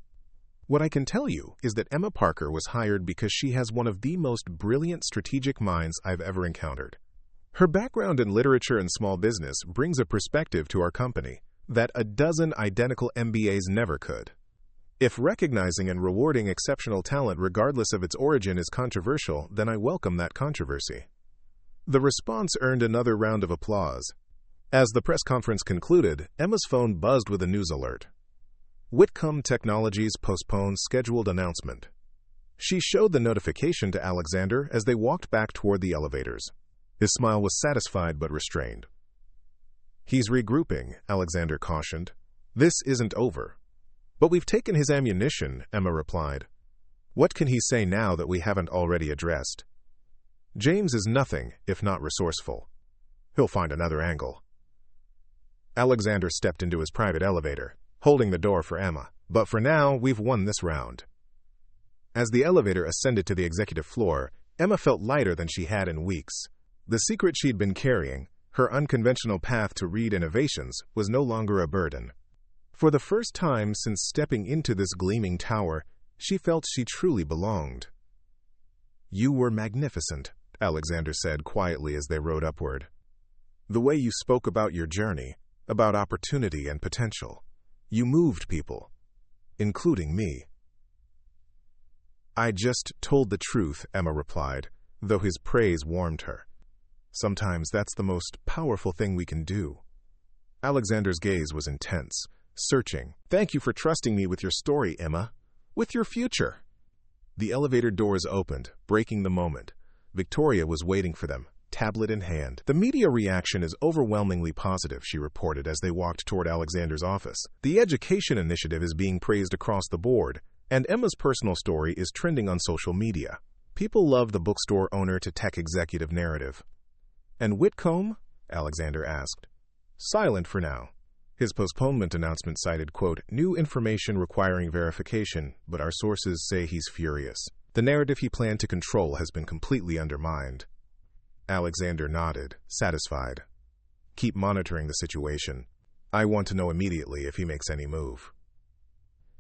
What I can tell you is that Emma Parker was hired because she has one of the most brilliant strategic minds I've ever encountered. Her background in literature and small business brings a perspective to our company that a dozen identical MBAs never could. If recognizing and rewarding exceptional talent regardless of its origin is controversial, then I welcome that controversy. The response earned another round of applause. As the press conference concluded, Emma's phone buzzed with a news alert. Whitcomb Technologies postponed scheduled announcement. She showed the notification to Alexander as they walked back toward the elevators. His smile was satisfied but restrained. He's regrouping, Alexander cautioned. "This isn't over." "But we've taken his ammunition," Emma replied. "What can he say now that we haven't already addressed?" "James is nothing if not resourceful. He'll find another angle." Alexander stepped into his private elevator, holding the door for Emma. "But for now, we've won this round." As the elevator ascended to the executive floor, Emma felt lighter than she had in weeks. The secret she'd been carrying, her unconventional path to Reed Innovations, was no longer a burden. For the first time since stepping into this gleaming tower, she felt she truly belonged. "You were magnificent," Alexander said quietly as they rode upward. "The way you spoke about your journey, about opportunity and potential. You moved people, including me." "I just told the truth," Emma replied, though his praise warmed her. "Sometimes that's the most powerful thing we can do." Alexander's gaze was intense, searching. "Thank you for trusting me with your story, Emma. With your future." The elevator doors opened, breaking the moment. Victoria was waiting for them, tablet in hand. "The media reaction is overwhelmingly positive," she reported as they walked toward Alexander's office. "The education initiative is being praised across the board, and Emma's personal story is trending on social media. People love the bookstore owner to tech executive narrative." "And Whitcomb?" Alexander asked. "Silent for now. His postponement announcement cited, quote, new information requiring verification, but our sources say he's furious. The narrative he planned to control has been completely undermined." Alexander nodded, satisfied. "Keep monitoring the situation. I want to know immediately if he makes any move."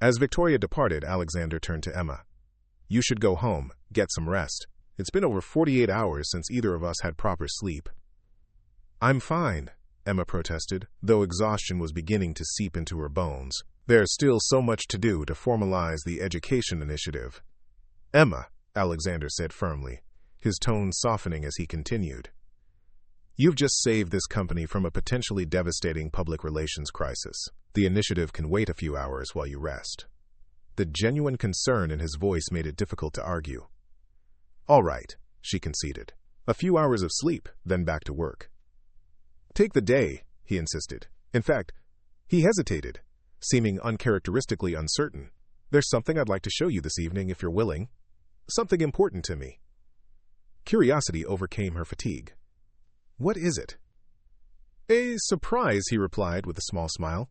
As Victoria departed, Alexander turned to Emma. "You should go home, get some rest. It's been over 48 hours since either of us had proper sleep." "I'm fine," Emma protested, though exhaustion was beginning to seep into her bones. "There's still so much to do to formalize the education initiative." "Emma," Alexander said firmly, his tone softening as he continued, "you've just saved this company from a potentially devastating public relations crisis. The initiative can wait a few hours while you rest." The genuine concern in his voice made it difficult to argue. "All right," she conceded. "A few hours of sleep, then back to work." "Take the day," he insisted. In fact, he hesitated, seeming uncharacteristically uncertain. "There's something I'd like to show you this evening if you're willing. Something important to me." Curiosity overcame her fatigue. "What is it?" "A surprise," he replied with a small smile.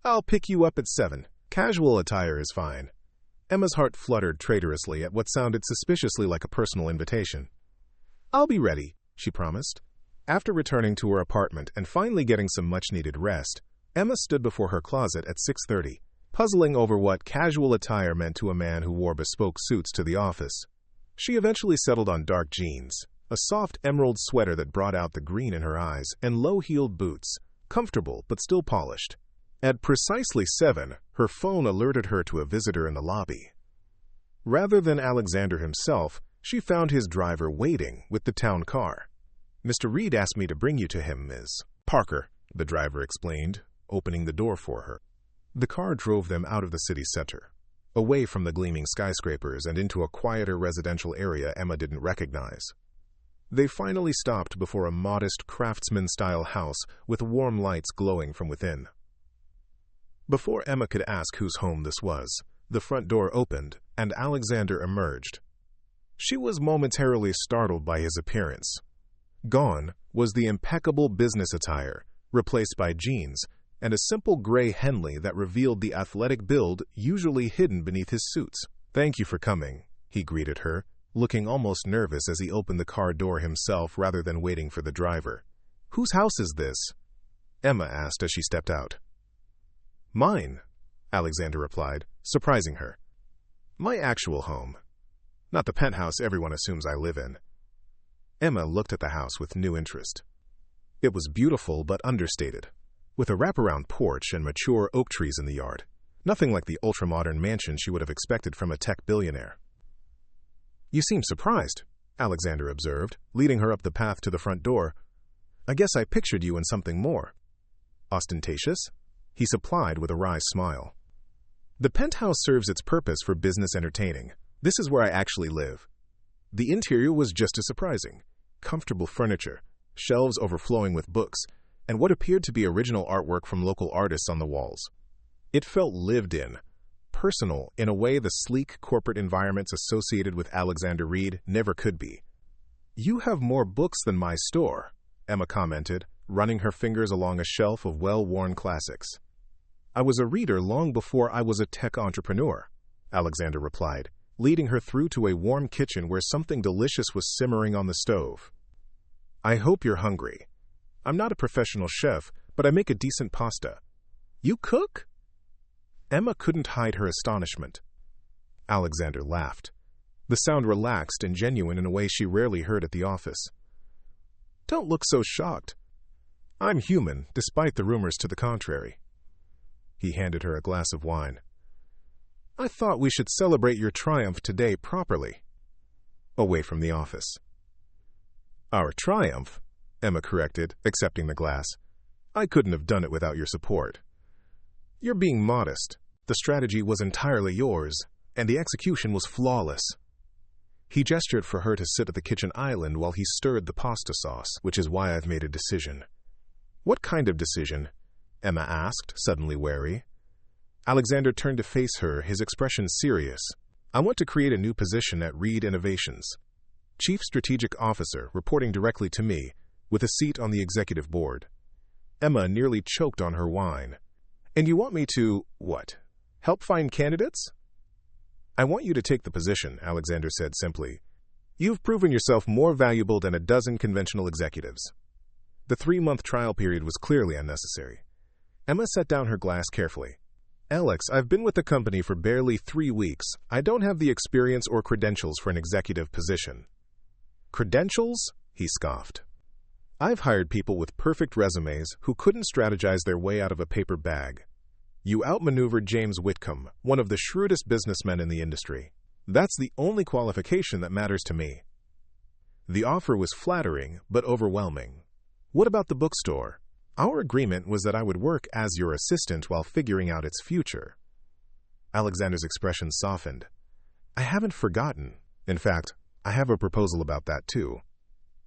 "I'll pick you up at 7. Casual attire is fine." Emma's heart fluttered traitorously at what sounded suspiciously like a personal invitation. "I'll be ready," she promised. After returning to her apartment and finally getting some much-needed rest, Emma stood before her closet at 6:30, puzzling over what casual attire meant to a man who wore bespoke suits to the office. She eventually settled on dark jeans, a soft emerald sweater that brought out the green in her eyes, and low-heeled boots, comfortable but still polished. At precisely 7, her phone alerted her to a visitor in the lobby. Rather than Alexander himself, she found his driver waiting with the town car. "Mr. Reed asked me to bring you to him, Ms. Parker," the driver explained, opening the door for her. The car drove them out of the city center, away from the gleaming skyscrapers and into a quieter residential area Emma didn't recognize. They finally stopped before a modest craftsman-style house with warm lights glowing from within. Before Emma could ask whose home this was, the front door opened and Alexander emerged. She was momentarily startled by his appearance. Gone was the impeccable business attire, replaced by jeans, and a simple gray Henley that revealed the athletic build usually hidden beneath his suits. "Thank you for coming," he greeted her, looking almost nervous as he opened the car door himself rather than waiting for the driver. "Whose house is this?" Emma asked as she stepped out. "Mine," Alexander replied, surprising her. "My actual home. Not the penthouse everyone assumes I live in." Emma looked at the house with new interest. It was beautiful but understated, with a wraparound porch and mature oak trees in the yard. Nothing like the ultra-modern mansion she would have expected from a tech billionaire. "You seem surprised," Alexander observed, leading her up the path to the front door. "I guess I pictured you in something more." "Ostentatious?" he supplied with a wry smile. "The penthouse serves its purpose for business entertaining. This is where I actually live." The interior was just as surprising. Comfortable furniture, shelves overflowing with books, and what appeared to be original artwork from local artists on the walls. It felt lived in, personal, in a way the sleek corporate environments associated with Alexander Reed never could be. "You have more books than my store," Emma commented, running her fingers along a shelf of well-worn classics. "I was a reader long before I was a tech entrepreneur," Alexander replied, leading her through to a warm kitchen where something delicious was simmering on the stove. "I hope you're hungry. I'm not a professional chef, but I make a decent pasta." "You cook?" Emma couldn't hide her astonishment. Alexander laughed. The sound relaxed and genuine in a way she rarely heard at the office. "Don't look so shocked. I'm human, despite the rumors to the contrary." He handed her a glass of wine. "I thought we should celebrate your triumph today properly." Away from the office. "Our triumph," Emma corrected, accepting the glass. "I couldn't have done it without your support." "You're being modest. The strategy was entirely yours, and the execution was flawless." He gestured for her to sit at the kitchen island while he stirred the pasta sauce, "which is why I've made a decision." "What kind of decision?" Emma asked, suddenly wary. Alexander turned to face her, his expression serious. "I want to create a new position at Reed Innovations. Chief Strategic Officer, reporting directly to me, with a seat on the executive board." Emma nearly choked on her wine. "And you want me to, what, help find candidates?" "I want you to take the position," Alexander said simply. "You've proven yourself more valuable than a dozen conventional executives." The 3-month trial period was clearly unnecessary. Emma set down her glass carefully. "Alex, I've been with the company for barely 3 weeks. I don't have the experience or credentials for an executive position." "Credentials?" he scoffed. "I've hired people with perfect resumes who couldn't strategize their way out of a paper bag. You outmaneuvered James Whitcomb, one of the shrewdest businessmen in the industry. That's the only qualification that matters to me." The offer was flattering, but overwhelming. "What about the bookstore? Our agreement was that I would work as your assistant while figuring out its future." Alexander's expression softened. "I haven't forgotten. In fact, I have a proposal about that too."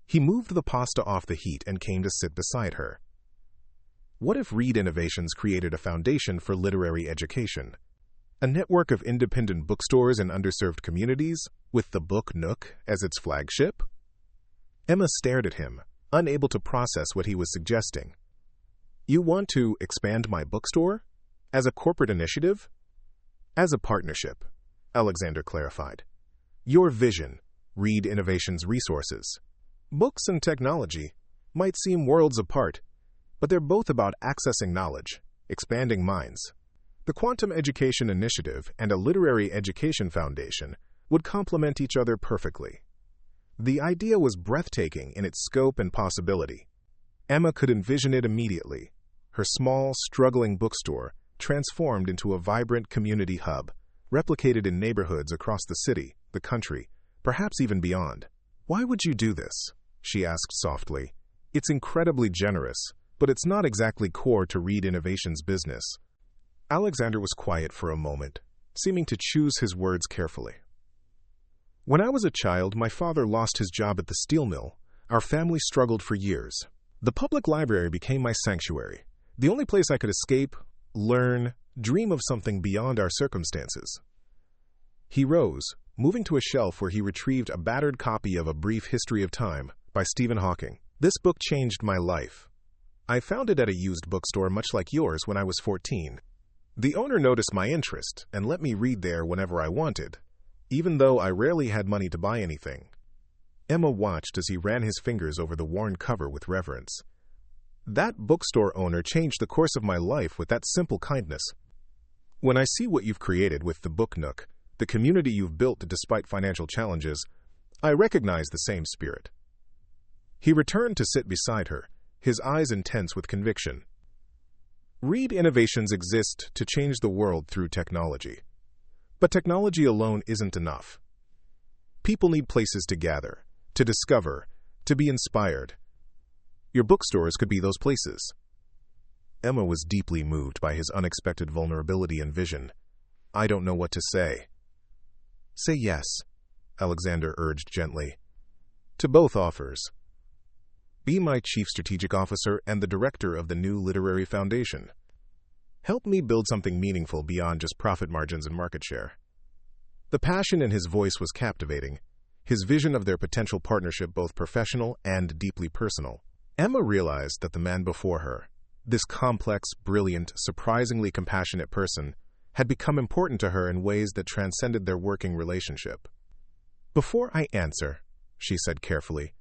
He moved the pasta off the heat and came to sit beside her. "What if Reed Innovations created a foundation for literary education? A network of independent bookstores in underserved communities, with the book Nook as its flagship?" Emma stared at him, unable to process what he was suggesting. "You want to expand my bookstore? As a corporate initiative?" "As a partnership," Alexander clarified. "Your vision, Reed Innovations resources. Books and technology might seem worlds apart, but they're both about accessing knowledge, expanding minds. The Quantum Education Initiative and a Literary Education Foundation would complement each other perfectly." The idea was breathtaking in its scope and possibility. Emma could envision it immediately. Her small, struggling bookstore transformed into a vibrant community hub, replicated in neighborhoods across the city, the country, perhaps even beyond. "Why would you do this?" she asked softly. "It's incredibly generous, but it's not exactly core to Reed Innovations' business." Alexander was quiet for a moment, seeming to choose his words carefully. "When I was a child, my father lost his job at the steel mill. Our family struggled for years. The public library became my sanctuary, the only place I could escape, learn, dream of something beyond our circumstances." He rose, moving to a shelf where he retrieved a battered copy of A Brief History of Time by Stephen Hawking. "This book changed my life. I found it at a used bookstore much like yours when I was 14. The owner noticed my interest and let me read there whenever I wanted, even though I rarely had money to buy anything." Emma watched as he ran his fingers over the worn cover with reverence. "That bookstore owner changed the course of my life with that simple kindness. When I see what you've created with the Book Nook, the community you've built despite financial challenges, I recognize the same spirit." He returned to sit beside her, his eyes intense with conviction. "Reed Innovations exist to change the world through technology. But technology alone isn't enough. People need places to gather, to discover, to be inspired. Your bookstores could be those places." Emma was deeply moved by his unexpected vulnerability and vision. "I don't know what to say." "Say yes," Alexander urged gently. "To both offers. Be my chief strategic officer and the director of the new literary foundation." Help me build something meaningful beyond just profit margins and market share. The passion in his voice was captivating, his vision of their potential partnership both professional and deeply personal. Emma realized that the man before her, this complex, brilliant, surprisingly compassionate person, had become important to her in ways that transcended their working relationship. "Before I answer," she said carefully,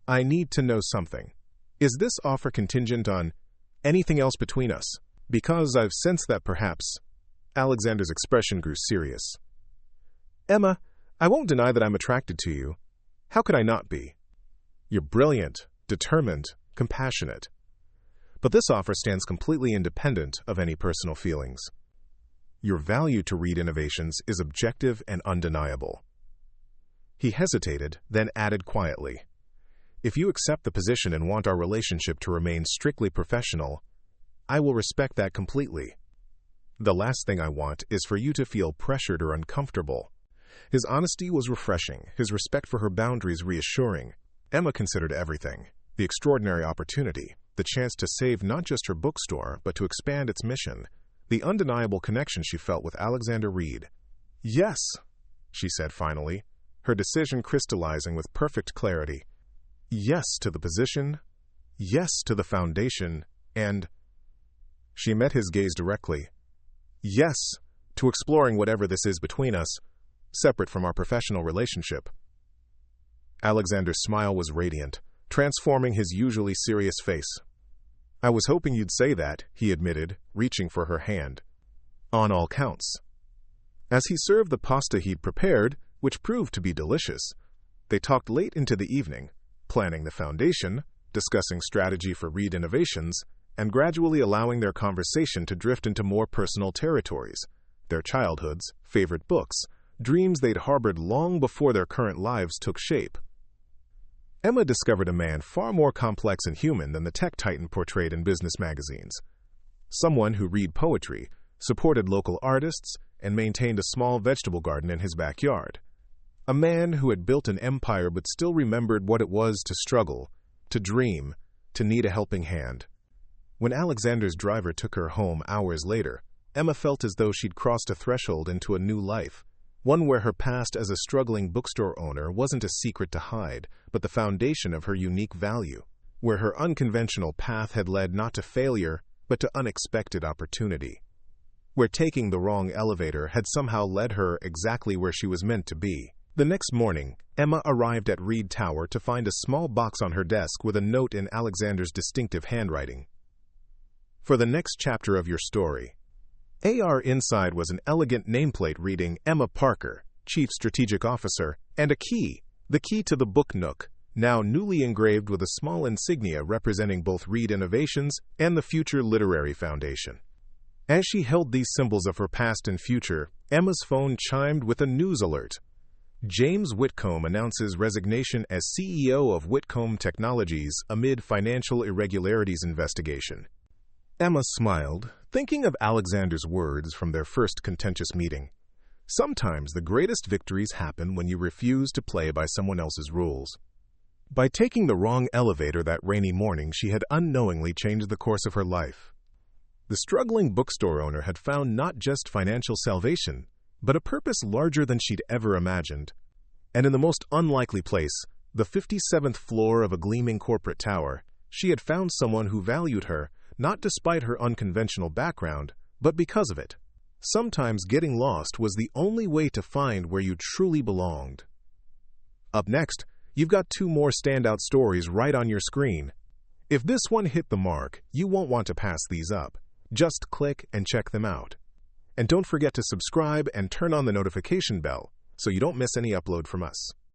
"I need to know something. Is this offer contingent on anything else between us? Because I've sensed that perhaps—" Alexander's expression grew serious. "Emma, I won't deny that I'm attracted to you. How could I not be? You're brilliant, determined, compassionate. But this offer stands completely independent of any personal feelings. Your value to Reed Innovations is objective and undeniable." He hesitated, then added quietly, "If you accept the position and want our relationship to remain strictly professional, I will respect that completely. The last thing I want is for you to feel pressured or uncomfortable." His honesty was refreshing, his respect for her boundaries reassuring. Emma considered everything: the extraordinary opportunity, the chance to save not just her bookstore, but to expand its mission, the undeniable connection she felt with Alexander Reed. "Yes," she said finally, her decision crystallizing with perfect clarity. "Yes to the position, yes to the foundation, and—" She met his gaze directly. "Yes to exploring whatever this is between us, separate from our professional relationship." Alexander's smile was radiant, transforming his usually serious face. "I was hoping you'd say that," he admitted, reaching for her hand. "On all counts." As he served the pasta he'd prepared, which proved to be delicious, they talked late into the evening, planning the foundation, discussing strategy for Reed Innovations, and gradually allowing their conversation to drift into more personal territories, their childhoods, favorite books, dreams they'd harbored long before their current lives took shape. Emma discovered a man far more complex and human than the tech titan portrayed in business magazines. Someone who read poetry, supported local artists, and maintained a small vegetable garden in his backyard. A man who had built an empire but still remembered what it was to struggle, to dream, to need a helping hand. When Alexander's driver took her home hours later, Emma felt as though she'd crossed a threshold into a new life, one where her past as a struggling bookstore owner wasn't a secret to hide, but the foundation of her unique value, where her unconventional path had led not to failure, but to unexpected opportunity, where taking the wrong elevator had somehow led her exactly where she was meant to be. The next morning, Emma arrived at Reed Tower to find a small box on her desk with a note in Alexander's distinctive handwriting. "For the next chapter of your story." AR inside was an elegant nameplate reading Emma Parker, Chief Strategic Officer, and a key, the key to the book Nook, now newly engraved with a small insignia representing both Reed Innovations and the Future Literary Foundation. As she held these symbols of her past and future, Emma's phone chimed with a news alert. James Whitcomb announces resignation as CEO of Whitcomb Technologies amid financial irregularities investigation. Emma smiled, thinking of Alexander's words from their first contentious meeting. Sometimes the greatest victories happen when you refuse to play by someone else's rules. By taking the wrong elevator that rainy morning, she had unknowingly changed the course of her life. The struggling bookstore owner had found not just financial salvation, but a purpose larger than she'd ever imagined. And in the most unlikely place, the 57th floor of a gleaming corporate tower, she had found someone who valued her, not despite her unconventional background, but because of it. Sometimes getting lost was the only way to find where you truly belonged. Up next, you've got 2 more standout stories right on your screen. If this one hit the mark, you won't want to pass these up. Just click and check them out. And don't forget to subscribe and turn on the notification bell so you don't miss any upload from us.